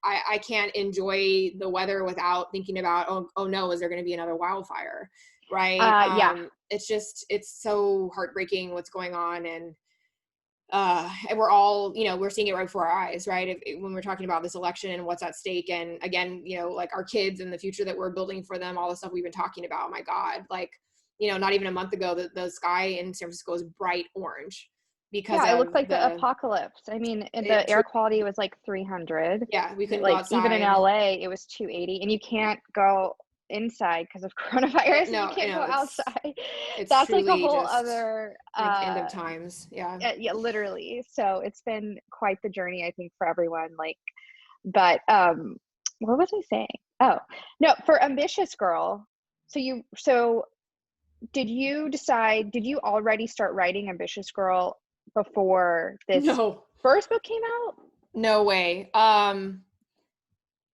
[SPEAKER 2] I can't enjoy the weather without thinking about, oh no, is there going to be another wildfire? Right.
[SPEAKER 1] Yeah.
[SPEAKER 2] It's so heartbreaking what's going on. And and we're all, you know, we're seeing it right before our eyes, right? When we're talking about this election and what's at stake, and again, you know, like our kids and the future that we're building for them, all the stuff we've been talking about, oh my God, like, you know, not even a month ago, the sky in San Francisco was bright orange because
[SPEAKER 1] Yeah, it looked
[SPEAKER 2] of
[SPEAKER 1] like the apocalypse. I mean, the air quality was like 300.
[SPEAKER 2] yeah, we couldn't go
[SPEAKER 1] Like even in
[SPEAKER 2] outside.
[SPEAKER 1] LA, it was 280, and you can't go inside because of coronavirus, and you
[SPEAKER 2] No,
[SPEAKER 1] can't go outside.
[SPEAKER 2] it's
[SPEAKER 1] That's like a
[SPEAKER 2] truly
[SPEAKER 1] whole
[SPEAKER 2] just
[SPEAKER 1] other
[SPEAKER 2] like end of times. Yeah.
[SPEAKER 1] yeah, literally. So it's been quite the journey, I think, for everyone. Like, but what was I saying? Oh, no, for Ambitious Girl. So did you already start writing Ambitious Girl before this
[SPEAKER 2] No,
[SPEAKER 1] first book came out?
[SPEAKER 2] no way.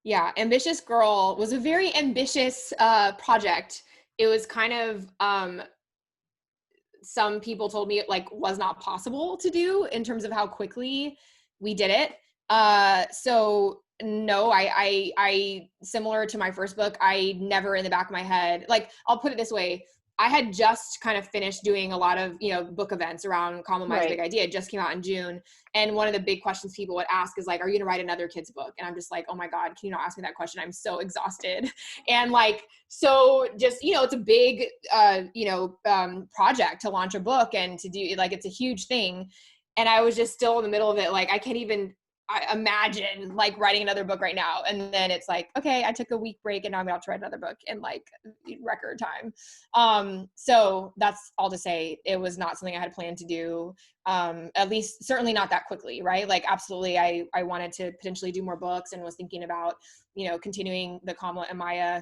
[SPEAKER 2] Yeah, Ambitious Girl was a very ambitious project. It was kind of some people told me it like was not possible to do in terms of how quickly we did it. So no, I similar to my first book, I never in the back of my head, like I'll put it this way. I had just kind of finished doing a lot of, you know, book events around Kamala Harris' Big Idea. It just came out in June. And one of the big questions people would ask is like, are you gonna write another kid's book? And I'm just like, oh my God, can you not ask me that question? I'm so exhausted. And like, so just, you know, it's a big, project to launch a book and to do, like, it's a huge thing. And I was just still in the middle of it. Like, I can't even imagine like writing another book right now. And then it's like, okay, I took a week break and now I'm about to write another book in like record time. So that's all to say, it was not something I had planned to do. At least certainly not that quickly, right? Like absolutely, I wanted to potentially do more books and was thinking about, you know, continuing the Kamala and Maya,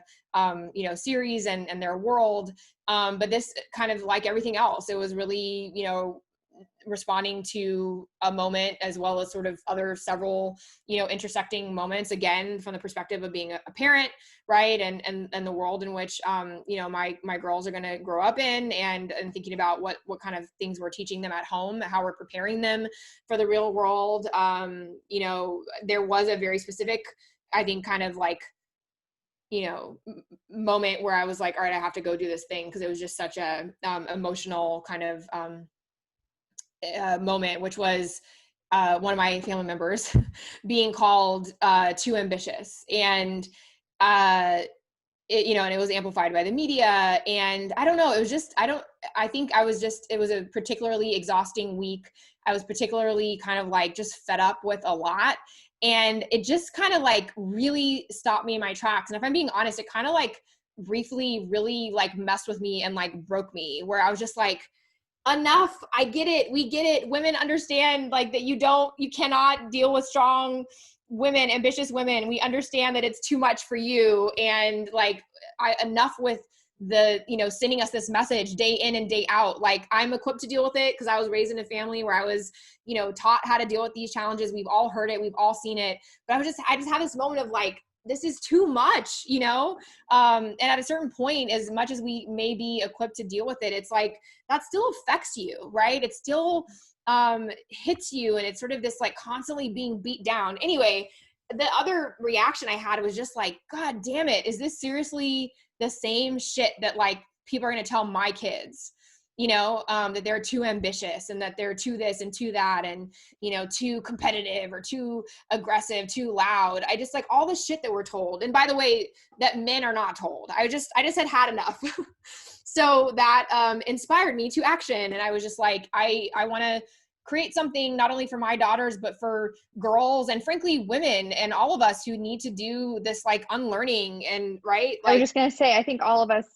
[SPEAKER 2] series and their world. But this kind of like everything else, it was really, you know, responding to a moment as well as sort of other several, you know, intersecting moments, again, from the perspective of being a parent, right? And the world in which, my girls are going to grow up in, and thinking about what kind of things we're teaching them at home, how we're preparing them for the real world. There was a very specific, I think, kind of like, you know, moment where I was like, all right, I have to go do this thing. Cause it was just such a emotional kind of, moment, which was one of my family members being called too ambitious, and and it was amplified by the media. And I don't know, it was just, it was a particularly exhausting week. I was particularly kind of like just fed up with a lot, and it just kind of like really stopped me in my tracks. And if I'm being honest, it kind of like briefly really like messed with me and like broke me, where I was just like, enough. I get it. We get it. Women understand like that you cannot deal with strong women, ambitious women. We understand that it's too much for you. And like, enough with the, you know, sending us this message day in and day out. Like, I'm equipped to deal with it because I was raised in a family where I was, you know, taught how to deal with these challenges. We've all heard it. We've all seen it. But I just had this moment of like, this is too much, you know? And at a certain point, as much as we may be equipped to deal with it, it's like, that still affects you, right? It still hits you. And it's sort of this like constantly being beat down. Anyway, the other reaction I had was just like, God damn it. Is this seriously the same shit that like people are going to tell my kids? You know, that they're too ambitious and that they're too this and too that, and, you know, too competitive or too aggressive, too loud. I just like all the shit that we're told. And by the way, that men are not told. I just had enough. So that inspired me to action. And I was just like, I want to create something not only for my daughters, but for girls and frankly, women and all of us who need to do this like unlearning. And right. Like,
[SPEAKER 1] I was just going to say, I think all of us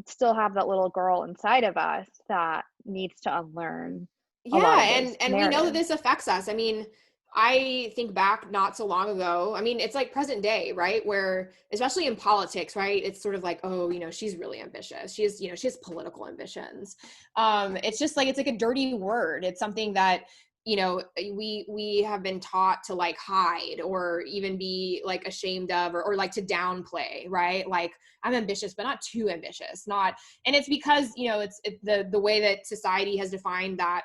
[SPEAKER 1] still have that little girl inside of us that needs to unlearn a lot of those
[SPEAKER 2] and we know that this affects us. I mean, I think back not so long ago. I mean, it's like present day, right? Where, especially in politics, right? It's sort of like, oh, you know, she's really ambitious. She has political ambitions. It's just like, it's like a dirty word. It's something that, you know, we have been taught to like hide or even be like ashamed of, or like to downplay, right? Like, I'm ambitious, but not too ambitious, and it's because, you know, it's the way that society has defined that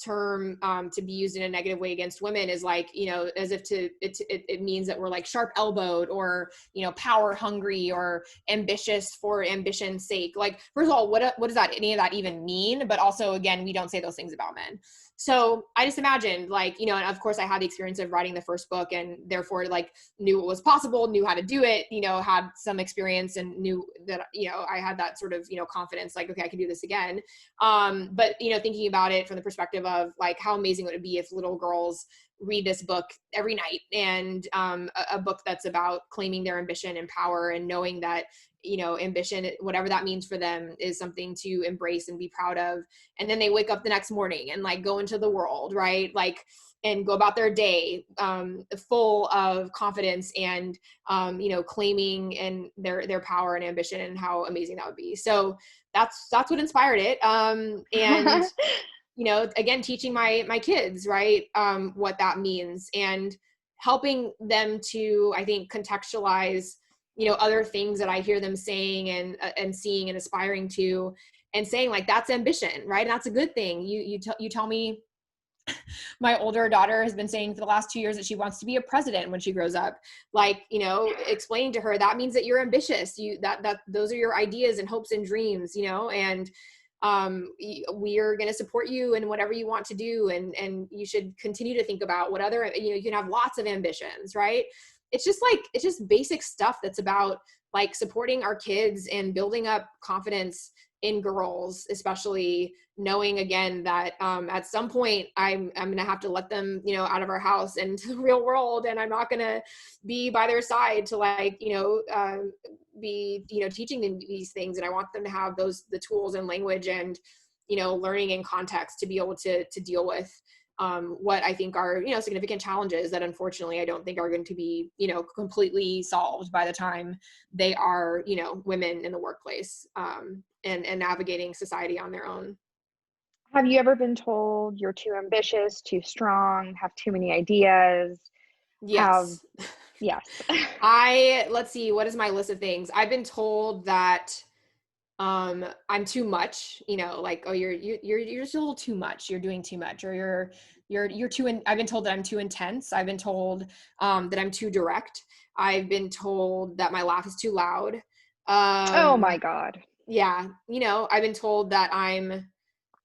[SPEAKER 2] term to be used in a negative way against women is like, you know, as if it means that we're like sharp elbowed or, you know, power hungry or ambitious for ambition's sake. Like, first of all, what does any of that even mean? But also, again, we don't say those things about men. So I just imagined, like, you know, and of course I had the experience of writing the first book and therefore like knew what was possible, knew how to do it, you know, had some experience and knew that, you know, I had that sort of, you know, confidence, like, okay, I can do this again. But, you know, thinking about it from the perspective of like, how amazing would it be if little girls read this book every night, and a book that's about claiming their ambition and power and knowing that, you know, ambition, whatever that means for them, is something to embrace and be proud of. And then they wake up the next morning and like go into the world, right? Like, and go about their day full of confidence and, you know, claiming and their power and ambition, and how amazing that would be. So that's what inspired it. And you know, again, teaching my kids, right, what that means, and helping them to, I think, contextualize, you know, other things that I hear them saying and seeing and aspiring to, and saying like, that's ambition, right? And that's a good thing. You tell me, my older daughter has been saying for the last 2 years that she wants to be a president when she grows up. Like, you know, explaining to her that means that you're ambitious. That those are your ideas and hopes and dreams, you know, and we are going to support you in whatever you want to do. And you should continue to think about what other, you know, you can have lots of ambitions, right? It's just basic stuff that's about like supporting our kids and building up confidence in girls, especially knowing again that at some point I'm going to have to let them, you know, out of our house and to the real world. And I'm not going to be by their side to like, you know, be, you know, teaching them these things. And I want them to have the tools and language and, you know, learning and context to be able to deal with what I think are, you know, significant challenges that unfortunately I don't think are going to be, you know, completely solved by the time they are, you know, women in the workplace, and navigating society on their own.
[SPEAKER 1] Have you ever been told you're too ambitious, too strong, have too many ideas? Have,
[SPEAKER 2] Yes.
[SPEAKER 1] yes.
[SPEAKER 2] Let's see, what is my list of things? I've been told that I'm too much, you know, like, oh, you're just a little too much, you're doing too much, or you're too I've been told that I'm too intense. I've been told that I'm too direct. I've been told that my laugh is too loud.
[SPEAKER 1] Oh my
[SPEAKER 2] Um
[SPEAKER 1] God.
[SPEAKER 2] yeah, you know, I've been told that I'm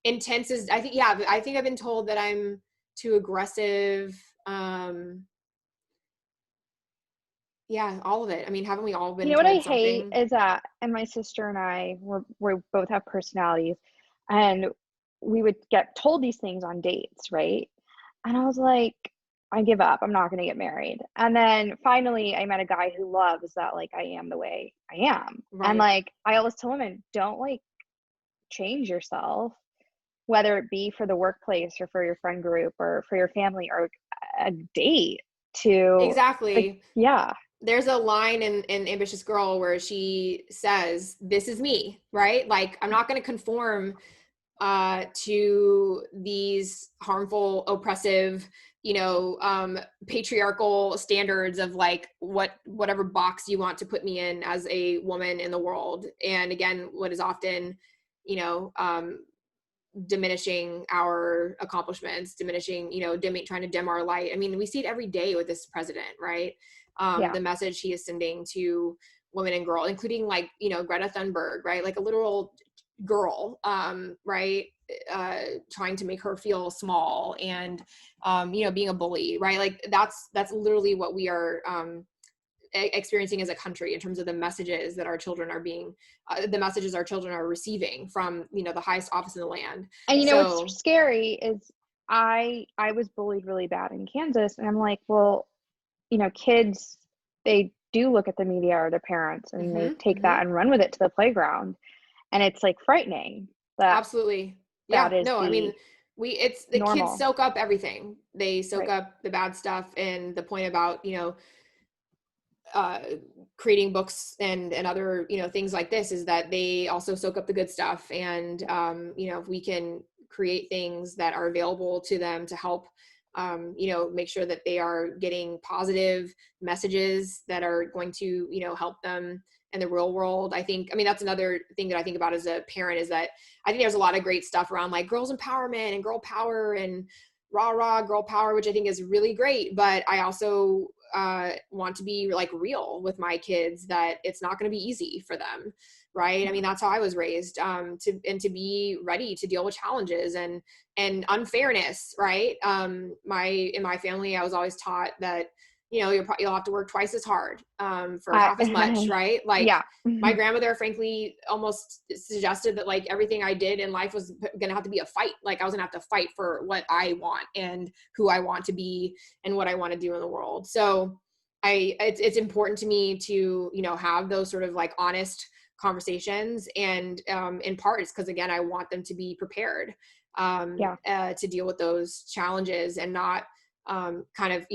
[SPEAKER 2] intense is, I think, yeah, I think I've been told that I'm too aggressive. Yeah, all of it. I mean, haven't we all
[SPEAKER 1] You
[SPEAKER 2] been
[SPEAKER 1] know what I
[SPEAKER 2] told
[SPEAKER 1] hate
[SPEAKER 2] something?
[SPEAKER 1] is that, and my sister and I, we both have personalities, and we would get told these things on dates, right? And I was like, I give up. I'm not going to get married. And then finally, I met a guy who loves that, like, I am the way I am. And
[SPEAKER 2] Right.
[SPEAKER 1] like, I always tell women, don't like change yourself, whether it be for the workplace or for your friend group or for your family or a date to, like,
[SPEAKER 2] Exactly.
[SPEAKER 1] yeah,
[SPEAKER 2] There's a line in Ambitious Girl where she says, "This is me," right? Like, I'm not going to conform to these harmful, oppressive, you know, patriarchal standards of like whatever box you want to put me in as a woman in the world. And again, what is often, you know, diminishing our accomplishments, diminishing, you know, trying to dim our light. I mean, we see it every day with this president, right?
[SPEAKER 1] yeah.
[SPEAKER 2] The message he is sending to women and girls, including like, you know, Greta Thunberg, right? Like a literal girl, right? Trying to make her feel small and, you know, being a bully, right? Like that's literally what we are, experiencing as a country in terms of the messages that our children are being, the messages our children are receiving from, you know, the highest office in the land.
[SPEAKER 1] And you know what's
[SPEAKER 2] So
[SPEAKER 1] scary is I was bullied really bad in Kansas, and I'm like, well, you know, kids, they do look at the media or their parents and they
[SPEAKER 2] mhm,
[SPEAKER 1] take that
[SPEAKER 2] mhm,
[SPEAKER 1] and run with it to the playground. And it's like frightening that
[SPEAKER 2] absolutely.
[SPEAKER 1] that
[SPEAKER 2] Yeah,
[SPEAKER 1] is
[SPEAKER 2] no, I mean,
[SPEAKER 1] the
[SPEAKER 2] it's the kids
[SPEAKER 1] normal.
[SPEAKER 2] soak up everything. They soak
[SPEAKER 1] Right.
[SPEAKER 2] up the bad stuff. And the point about, you know, uh, creating books and other, you know, things like this is that they also soak up the good stuff. And you know, if we can create things that are available to them to help, you know, make sure that they are getting positive messages that are going to, you know, help them in the real world. I think, I mean, that's another thing that I think about as a parent, is that I think there's a lot of great stuff around like girls empowerment and girl power and rah girl power, which I think is really great. But I also want to be like real with my kids, that it's not going to be easy for them, right? I mean, that's how I was raised, to be ready to deal with challenges and unfairness, right? In my family, I was always taught that, you'll have to work twice as hard, for half as much, right? Like,
[SPEAKER 1] Yeah.
[SPEAKER 2] my grandmother, frankly, almost suggested that like everything I did in life was going to have to be a fight. Like, I was going to have to fight for what I want and who I want to be and what I want to do in the world. So it's important to me to, have those sort of like honest conversations, and in parts because, again, I want them to be prepared to deal with those challenges, and not kind of,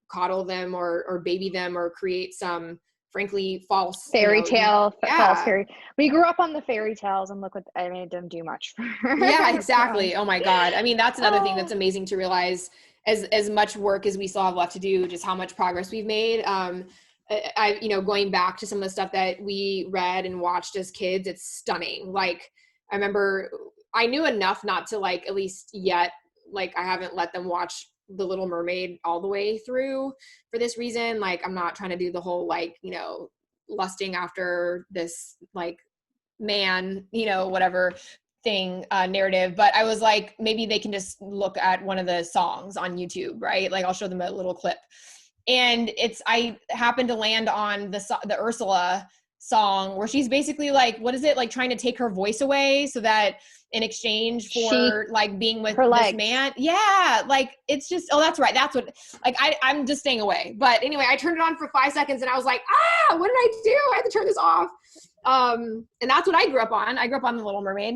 [SPEAKER 2] coddle them or baby them or create some, frankly, false
[SPEAKER 1] Fairy tale, false
[SPEAKER 2] yeah.
[SPEAKER 1] fairy. We grew up on the fairy tales, and look what, I mean, it didn't do much
[SPEAKER 2] Yeah,
[SPEAKER 1] for us.
[SPEAKER 2] exactly. Oh my God. I mean, that's another thing that's amazing to realize, as much work as we still have left to do, just how much progress we've made. Going back to some of the stuff that we read and watched as kids, it's stunning. Like, I remember I knew enough not to, like, at least yet, like, I haven't let them watch The Little Mermaid all the way through for this reason. Like, I'm not trying to do the whole, like, lusting after this, like, man, whatever thing, narrative. But I was like, maybe they can just look at one of the songs on YouTube, right? Like, I'll show them a little clip. And I happened to land on the Ursula song, where she's basically like, what is it, like, trying to take her voice away so that in exchange for like being with this man. Yeah. Like, it's just, oh, that's right. That's what, like, I'm just staying away. But anyway, I turned it on for 5 seconds and I was like, what did I do? I had to turn this off. And that's what I grew up on. I grew up on The Little Mermaid,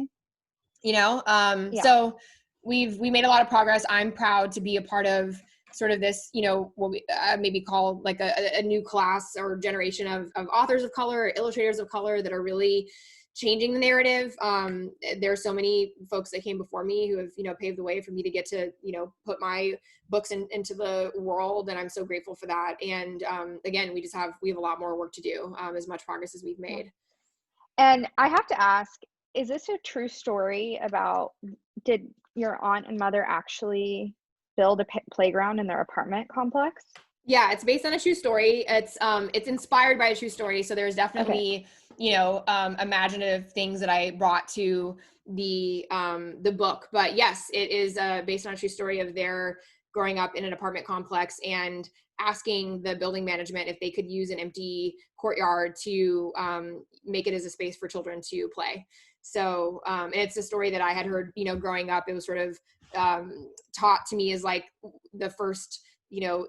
[SPEAKER 2] so we made a lot of progress. I'm proud to be a part of sort of this, what we maybe call like a new class or generation of authors of color, illustrators of color that are really changing the narrative. There are so many folks that came before me who have, paved the way for me to get to, put my books into the world. And I'm so grateful for that. And again, we have a lot more work to do, as much progress as we've made.
[SPEAKER 1] And I have to ask, is this a true story about, did your aunt and mother actually build a playground in their apartment complex?
[SPEAKER 2] Yeah, it's based on a true story. It's inspired by a true story. So there's definitely, imaginative things that I brought to the book. But yes, it is based on a true story of their growing up in an apartment complex and asking the building management if they could use an empty courtyard to make it as a space for children to play. So and it's a story that I had heard, growing up. It was sort of taught to me as like the first,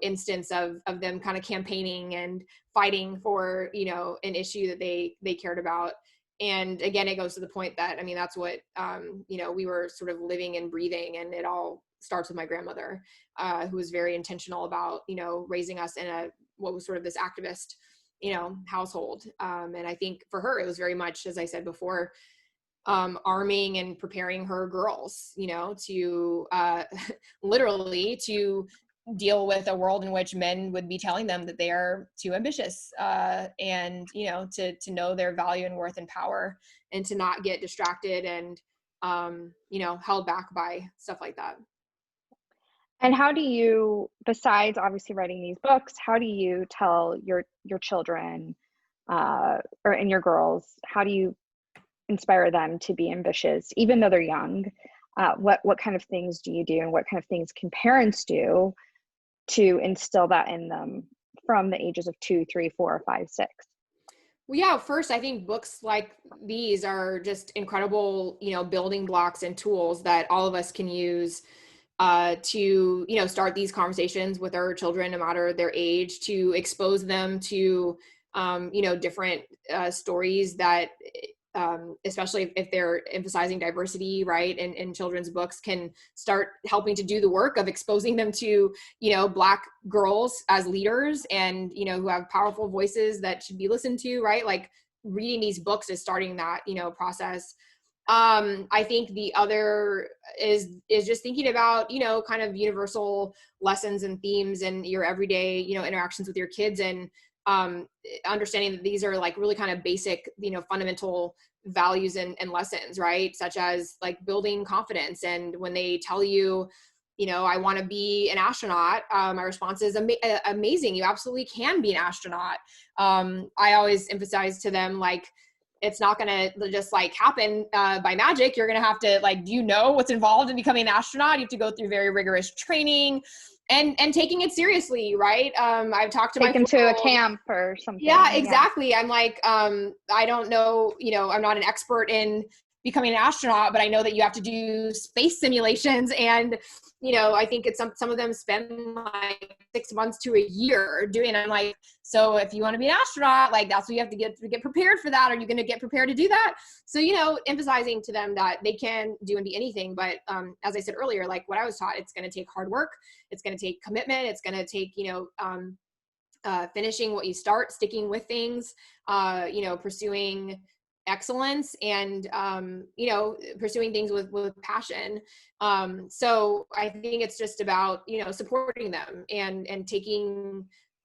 [SPEAKER 2] instance of them kind of campaigning and fighting for, an issue that they cared about. And again, it goes to the point that, I mean, that's what, we were sort of living and breathing, and it all starts with my grandmother, who was very intentional about, raising us in what was sort of this activist, household. And I think for her, it was very much, as I said before, arming and preparing her girls, to literally to deal with a world in which men would be telling them that they are too ambitious, and to know their value and worth and power, and to not get distracted and held back by stuff like that.
[SPEAKER 1] And how do you, besides obviously writing these books, how do you tell your children and your girls, how do you inspire them to be ambitious even though they're young? What kind of things do you do, and what kind of things can parents do to instill that in them from the ages of 2, 3, 4, 5, 6?
[SPEAKER 2] Well, yeah, first, I think books like these are just incredible, building blocks and tools that all of us can use to, start these conversations with our children, no matter their age, to expose them to, different stories that, especially if they're emphasizing diversity, right, in children's books, can start helping to do the work of exposing them to, Black girls as leaders, and, who have powerful voices that should be listened to, right? Like, reading these books is starting that, process. I think the other is just thinking about, kind of universal lessons and themes in your everyday, interactions with your kids, and understanding that these are like really kind of basic, fundamental values and lessons, right? Such as like building confidence. And when they tell you, I want to be an astronaut, my response is amazing. You absolutely can be an astronaut. I always emphasize to them, like, it's not going to just like happen by magic. You're going to have to like, do you know what's involved in becoming an astronaut? You have to go through very rigorous training and taking it seriously. Right. I've talked to
[SPEAKER 1] Take
[SPEAKER 2] my
[SPEAKER 1] them to a camp or something.
[SPEAKER 2] Yeah, exactly. Yeah. I'm like, I don't know, I'm not an expert in becoming an astronaut, but I know that you have to do space simulations, and I think it's some of them spend like 6 months to a year doing it. I'm like, so if you want to be an astronaut, like that's what you have to get prepared for that. Are you going to get prepared to do that? So emphasizing to them that they can do and be anything, but as I said earlier, like what I was taught, it's going to take hard work, it's going to take commitment, it's going to take finishing what you start, sticking with things, pursuing excellence, and pursuing things with passion. So I think it's just about supporting them and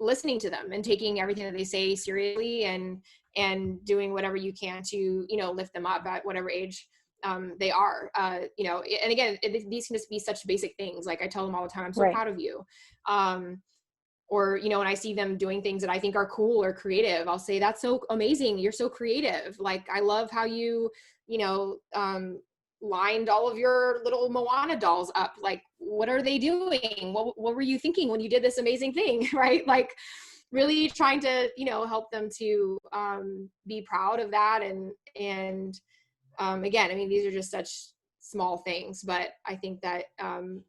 [SPEAKER 2] listening to them and taking everything that they say seriously, and doing whatever you can to lift them up at whatever age they are. And again, these can just be such basic things. Like I tell them all the time, I'm so
[SPEAKER 1] Right.
[SPEAKER 2] proud of you. Or when I see them doing things that I think are cool or creative, I'll say, that's so amazing, you're so creative. Like I love how you lined all of your little Moana dolls up. Like what are they doing? What were you thinking when you did this amazing thing? Right? Like really trying to help them to be proud of that. And again, I mean, these are just such small things, but I think that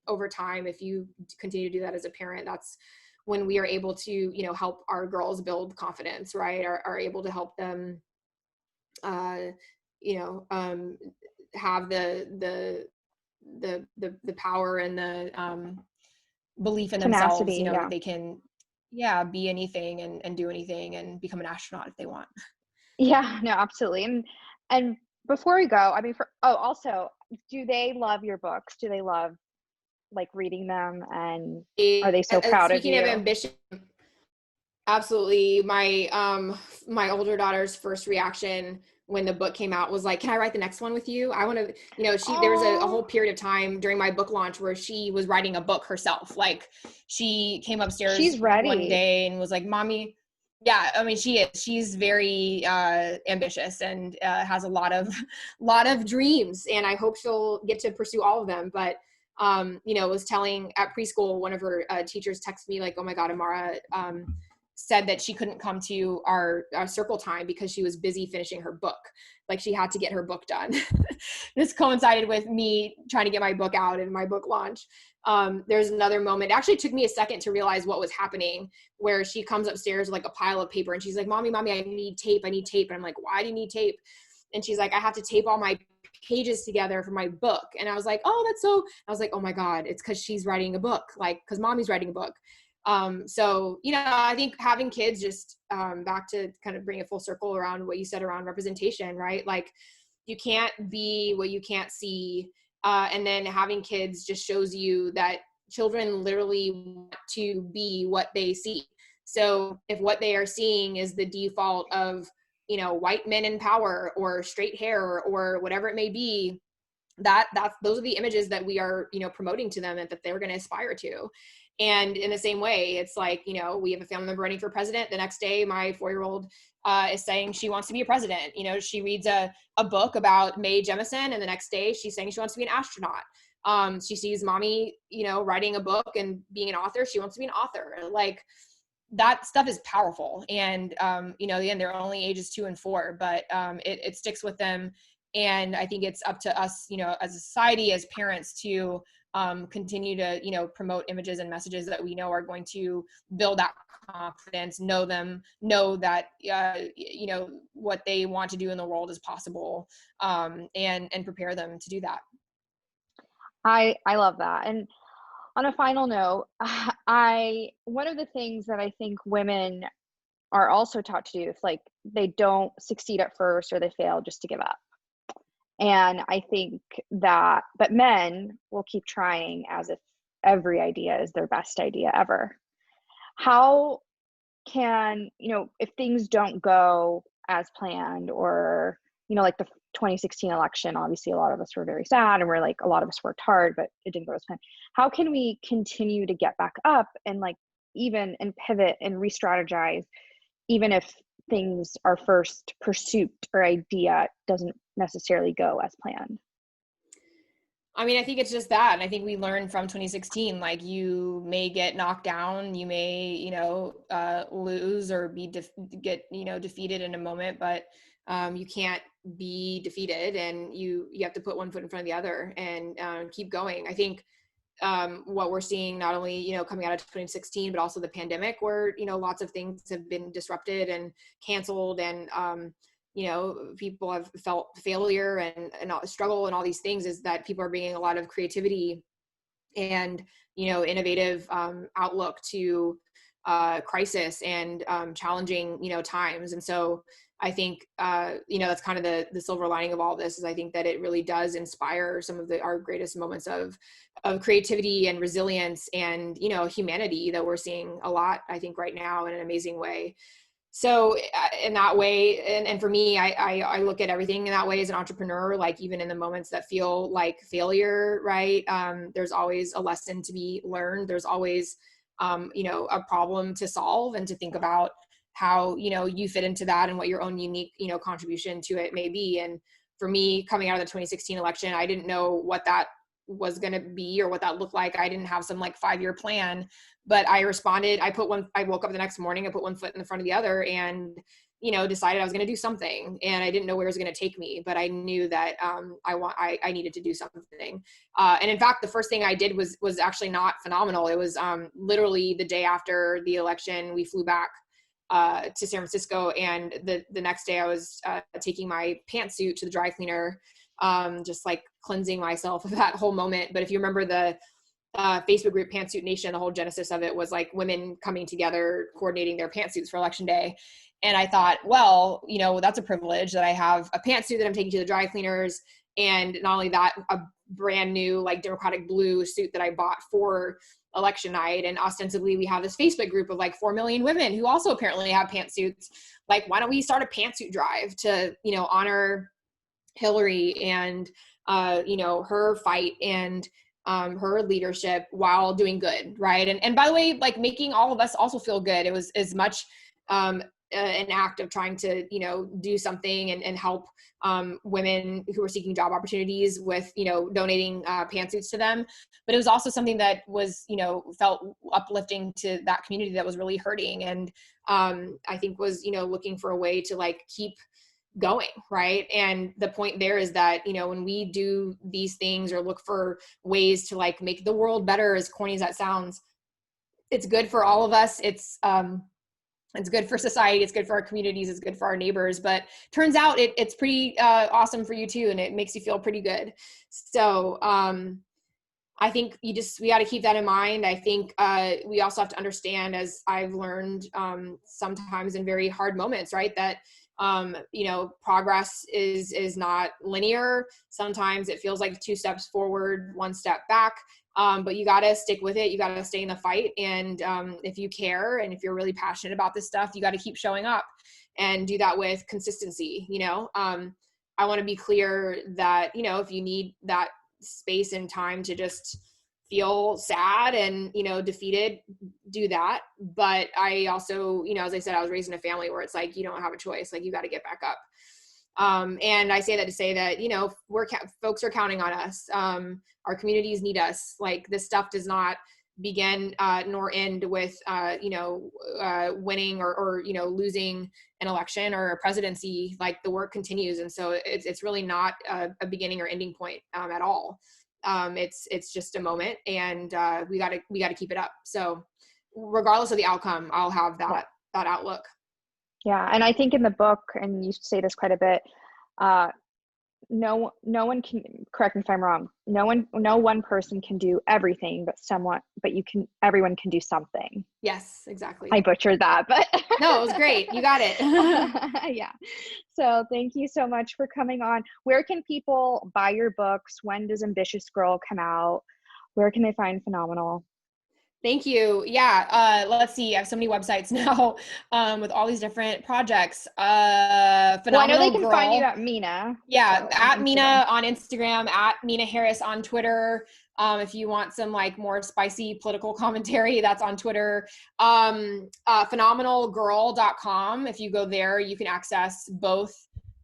[SPEAKER 2] over time, if you continue to do that as a parent, that's when we are able to help our girls build confidence, right? Are able to help them have the power and the belief in themselves,
[SPEAKER 1] Tenacity, yeah.
[SPEAKER 2] that they can be anything and do anything and become an astronaut if they want.
[SPEAKER 1] Yeah, no, absolutely. And before we go, I mean, also, do they love your books? Do they love like reading them, and are they so proud of
[SPEAKER 2] Speaking of
[SPEAKER 1] you?
[SPEAKER 2] ambition, absolutely. My older daughter's first reaction when the book came out was like, can I write the next one with you? I want to, there was a whole period of time during my book launch where she was writing a book herself. Like she came upstairs
[SPEAKER 1] She's
[SPEAKER 2] one
[SPEAKER 1] ready.
[SPEAKER 2] day and was like, Mommy, yeah, I mean, she's very ambitious and has a lot of dreams, and I hope she'll get to pursue all of them. But was telling at preschool, one of her teachers texted me like, oh my God, Amara said that she couldn't come to our circle time because she was busy finishing her book. Like she had to get her book done. This coincided with me trying to get my book out and my book launch. There's another moment. It actually took me a second to realize what was happening, where she comes upstairs with like a pile of paper and she's like, Mommy, I need tape. And I'm like, why do you need tape? And she's like, I have to tape all my pages together for my book. And I was like, I was like, oh my God, it's because she's writing a book, like, because Mommy's writing a book. So, I think having kids, just back to kind of bring a full circle around what you said around representation, right? Like you can't be what you can't see. And then having kids just shows you that children literally want to be what they see. So if what they are seeing is the default of, white men in power or straight hair or whatever it may be, those are the images that we are, promoting to them and that they're going to aspire to. And in the same way, it's like, we have a family member running for president. The next day, my 4-year-old is saying she wants to be a president. She reads a book about Mae Jemison, and the next day she's saying she wants to be an astronaut. She sees Mommy, writing a book and being an author. She wants to be an author. Like that stuff is powerful. And, again, they're only ages 2 and 4, but it sticks with them. And I think it's up to us, as a society, as parents, to continue to, promote images and messages that we know are going to build that confidence, know that, what they want to do in the world is possible, and prepare them to do that.
[SPEAKER 1] I love that. And on a final note, one of the things that I think women are also taught to do, if like they don't succeed at first or they fail, just to give up. And I think that, but men will keep trying as if every idea is their best idea ever. How can, if things don't go as planned, or, like the 2016 election, obviously a lot of us were very sad and we're like, a lot of us worked hard, but it didn't go as planned. How can we continue to get back up and like even and pivot and re-strategize, even if our first pursuit or idea doesn't necessarily go as planned?
[SPEAKER 2] I mean, I think it's just that. And I think we learned from 2016, like you may get knocked down, you may, lose or get defeated in a moment, but you can't be defeated, and you have to put one foot in front of the other and keep going. I think what we're seeing not only, coming out of 2016, but also the pandemic where, lots of things have been disrupted and canceled, and people have felt failure and struggle and all these things, is that people are bringing a lot of creativity and, innovative outlook to crisis and challenging, times. And so I think, that's kind of the silver lining of all this, is I think that it really does inspire some of our greatest moments of creativity and resilience and, humanity that we're seeing a lot, I think, right now in an amazing way. So in that way, and for me, I look at everything in that way as an entrepreneur, like even in the moments that feel like failure, right? There's always a lesson to be learned. There's always, a problem to solve, and to think about how, you fit into that and what your own unique, contribution to it may be. And for me, coming out of the 2016 election, I didn't know what that was going to be or what that looked like. I didn't have some like 5-year plan, but I responded. I woke up the next morning, I put one foot in the front of the other, and, decided I was going to do something. And I didn't know where it was going to take me, but I knew that I needed to do something. And in fact, the first thing I did was actually not phenomenal. It was literally the day after the election, we flew back to San Francisco, and the next day I was taking my pantsuit to the dry cleaner, just like cleansing myself of that whole moment. But if you remember the Facebook group Pantsuit Nation, the whole genesis of it was like women coming together, coordinating their pantsuits for election day. And I thought, well, that's a privilege that I have a pantsuit that I'm taking to the dry cleaners. And not only that, a brand new like Democratic blue suit that I bought for election night. And ostensibly we have this Facebook group of like 4 million women who also apparently have pantsuits. Like, why don't we start a pantsuit drive to, honor Hillary and, her fight and her leadership while doing good, right? And by the way, like making all of us also feel good. It was as much an act of trying to, do something and help women who were seeking job opportunities with, donating pantsuits to them. But it was also something that was, felt uplifting to that community that was really hurting. And I think was, looking for a way to like keep going, right? And the point there is that, when we do these things or look for ways to like make the world better, as corny as that sounds, it's good for all of us. It's good for society. It's good for our communities. It's good for our neighbors. But turns out it's pretty awesome for you too, and it makes you feel pretty good. So I think we got to keep that in mind. I think we also have to understand, as I've learned sometimes in very hard moments, right, that progress is not linear. Sometimes it feels like 2 steps forward, 1 step back. But you got to stick with it. You got to stay in the fight. And if you care and if you're really passionate about this stuff, you got to keep showing up and do that with consistency. I want to be clear that, if you need that space and time to just feel sad and, defeated, do that. But I also, as I said, I was raised in a family where it's like, you don't have a choice. Like, you got to get back up. And I say that to say that, folks are counting on us. Our communities need us. Like, this stuff does not begin nor end with, winning or losing an election or a presidency. Like, the work continues. And so it's really not a beginning or ending point at all. It's just a moment, and we gotta keep it up. So regardless of the outcome, I'll have that outlook.
[SPEAKER 1] Yeah. And I think in the book, and you say this quite a bit, no one can, correct me if I'm wrong, no one person can do everything, but everyone can do something.
[SPEAKER 2] Yes, exactly.
[SPEAKER 1] I butchered that, but
[SPEAKER 2] no, it was great. You got it.
[SPEAKER 1] Yeah. So thank you so much for coming on. Where can people buy your books? When does Ambitious Girl come out? Where can they find Phenomenal?
[SPEAKER 2] Thank you. Yeah. Let's see. I have so many websites now with all these different projects. Phenomenal
[SPEAKER 1] well, I know they can
[SPEAKER 2] Girl.
[SPEAKER 1] find you at Meena.
[SPEAKER 2] Yeah. So, at Meena on Instagram, at Meena Harris on Twitter. If you want some like more spicy political commentary, that's on Twitter. Phenomenalgirl.com. If you go there, you can access both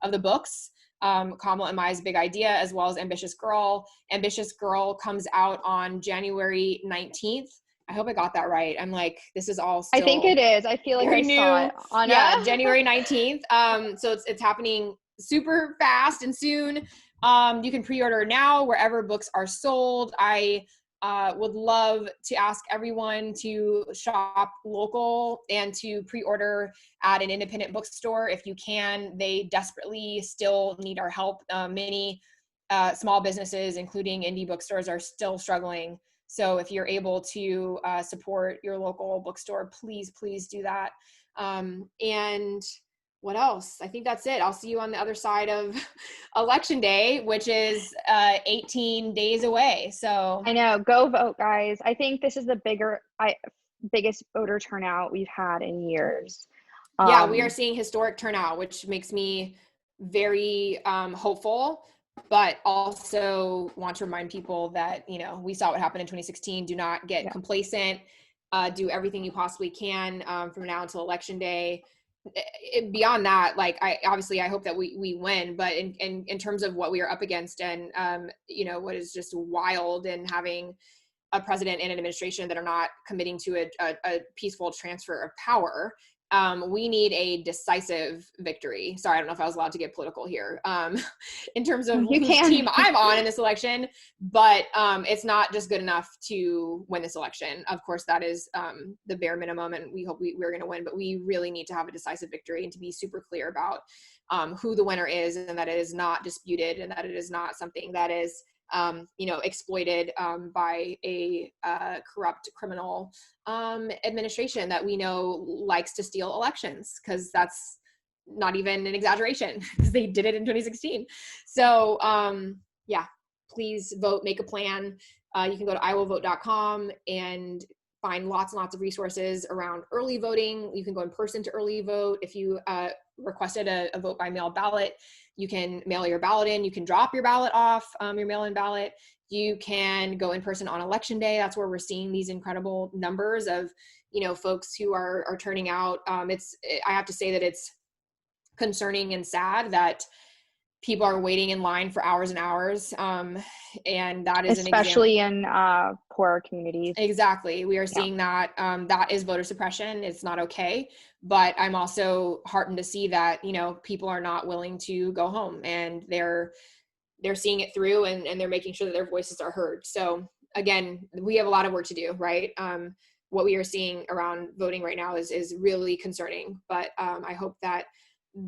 [SPEAKER 2] of the books. Kamala and Maya's Big Idea, as well as Ambitious Girl. Ambitious Girl comes out on January 19th. I hope I got that right. I'm like, this is all still
[SPEAKER 1] I think it is. I feel like I saw it on
[SPEAKER 2] January 19th. So it's happening super fast and soon. You can pre-order now wherever books are sold. I would love to ask everyone to shop local and to pre-order at an independent bookstore if you can. They desperately still need our help. Many small businesses, including indie bookstores, are still struggling. So if you're able to support your local bookstore, please do that. And what else? I think that's it. I'll see you on the other side of Election Day, which is 18 days away. So
[SPEAKER 1] I know, go vote, guys. I think this is the biggest voter turnout we've had in years.
[SPEAKER 2] Yeah, we are seeing historic turnout, which makes me very hopeful, but also want to remind people that, you know, we saw what happened in 2016. Do not get complacent. Do everything you possibly can from now until Election Day. Beyond that, like I hope that we win, but in terms of what we are up against and you know, what is just wild and having a president and an administration that are not committing to a peaceful transfer of power, we need a decisive victory. Sorry, I don't know if I was allowed to get political here in terms of whose team I'm on in this election, but it's not just good enough to win this election. Of course, that is the bare minimum, and we hope we're going to win, but we really need to have a decisive victory and to be super clear about who the winner is, and that it is not disputed, and that it is not something that is you know, exploited by a corrupt criminal administration that we know likes to steal elections, because that's not even an exaggeration, because they did it in 2016. So yeah, please vote, make a plan. You can go to iwillvote.com and find lots and lots of resources around early voting. You can go in person to early vote. If you requested a vote by mail ballot, you can mail your ballot in. You can drop your ballot off, your mail-in ballot. You can go in person on Election Day. That's where we're seeing these incredible numbers of, you know, folks who are turning out. I have to say that it's concerning and sad people are waiting in line for hours and hours. And that is
[SPEAKER 1] especially in poorer communities.
[SPEAKER 2] Exactly. We are seeing that that is voter suppression. It's not okay. But I'm also heartened to see that, you know, people are not willing to go home, and they're seeing it through, and they're making sure that their voices are heard. So again, we have a lot of work to do, right? What we are seeing around voting right now is really concerning, but I hope that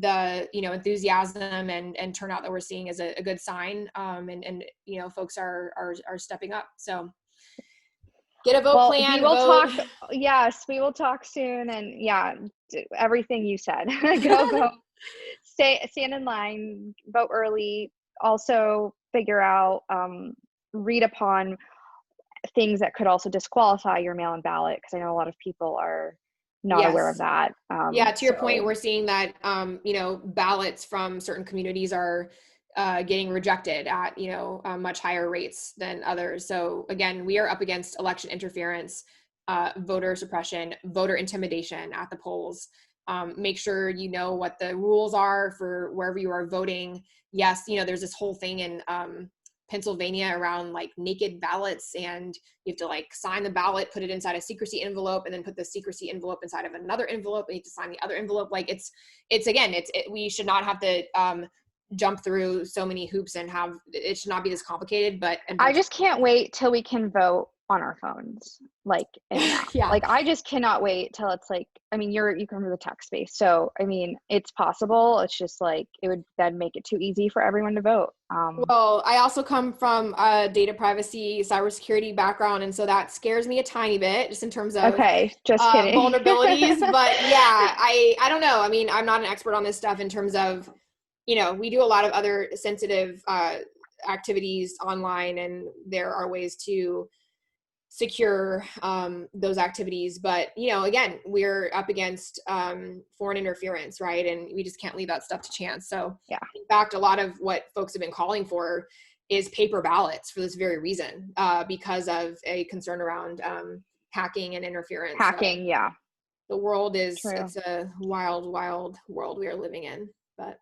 [SPEAKER 2] the, you know, enthusiasm and turnout that we're seeing is a good sign, and you know, folks are stepping up. So get a vote plan.
[SPEAKER 1] We will talk. Yes, we will talk soon. And yeah, everything you said. Go vote. Stand in line. Vote early. Also, figure out, read upon things that could also disqualify your mail-in ballot, because I know a lot of people are not aware of that.
[SPEAKER 2] Yeah, to your point, we're seeing that you know, ballots from certain communities are getting rejected at, you know, much higher rates than others. So again, we are up against election interference, voter suppression, voter intimidation at the polls. Make sure you know what the rules are for wherever you are voting. Yes, you know, there's this whole thing in Pennsylvania around like naked ballots, and you have to like sign the ballot, put it inside a secrecy envelope, and then put the secrecy envelope inside of another envelope, and you have to sign the other envelope. Like we should not have to jump through so many hoops, and it should not be this complicated. But
[SPEAKER 1] I just can't wait till we can vote on our phones, like
[SPEAKER 2] yeah,
[SPEAKER 1] like I just cannot wait till it's like, I mean, you come from the tech space, so I mean, it's possible. It's just like it would then make it too easy for everyone to vote.
[SPEAKER 2] Well, I also come from a data privacy, cybersecurity background, and so that scares me a tiny bit, just in terms of
[SPEAKER 1] just kidding.
[SPEAKER 2] vulnerabilities. But yeah, I don't know. I mean, I'm not an expert on this stuff in terms of, you know, we do a lot of other sensitive activities online, and there are ways to secure those activities. But, you know, again, we're up against foreign interference, right? And we just can't leave that stuff to chance. So
[SPEAKER 1] yeah,
[SPEAKER 2] in fact, a lot of what folks have been calling for is paper ballots for this very reason, because of a concern around hacking and interference.
[SPEAKER 1] Hacking,
[SPEAKER 2] So
[SPEAKER 1] yeah.
[SPEAKER 2] the world is,
[SPEAKER 1] True.
[SPEAKER 2] it's a wild, wild world we are living in. But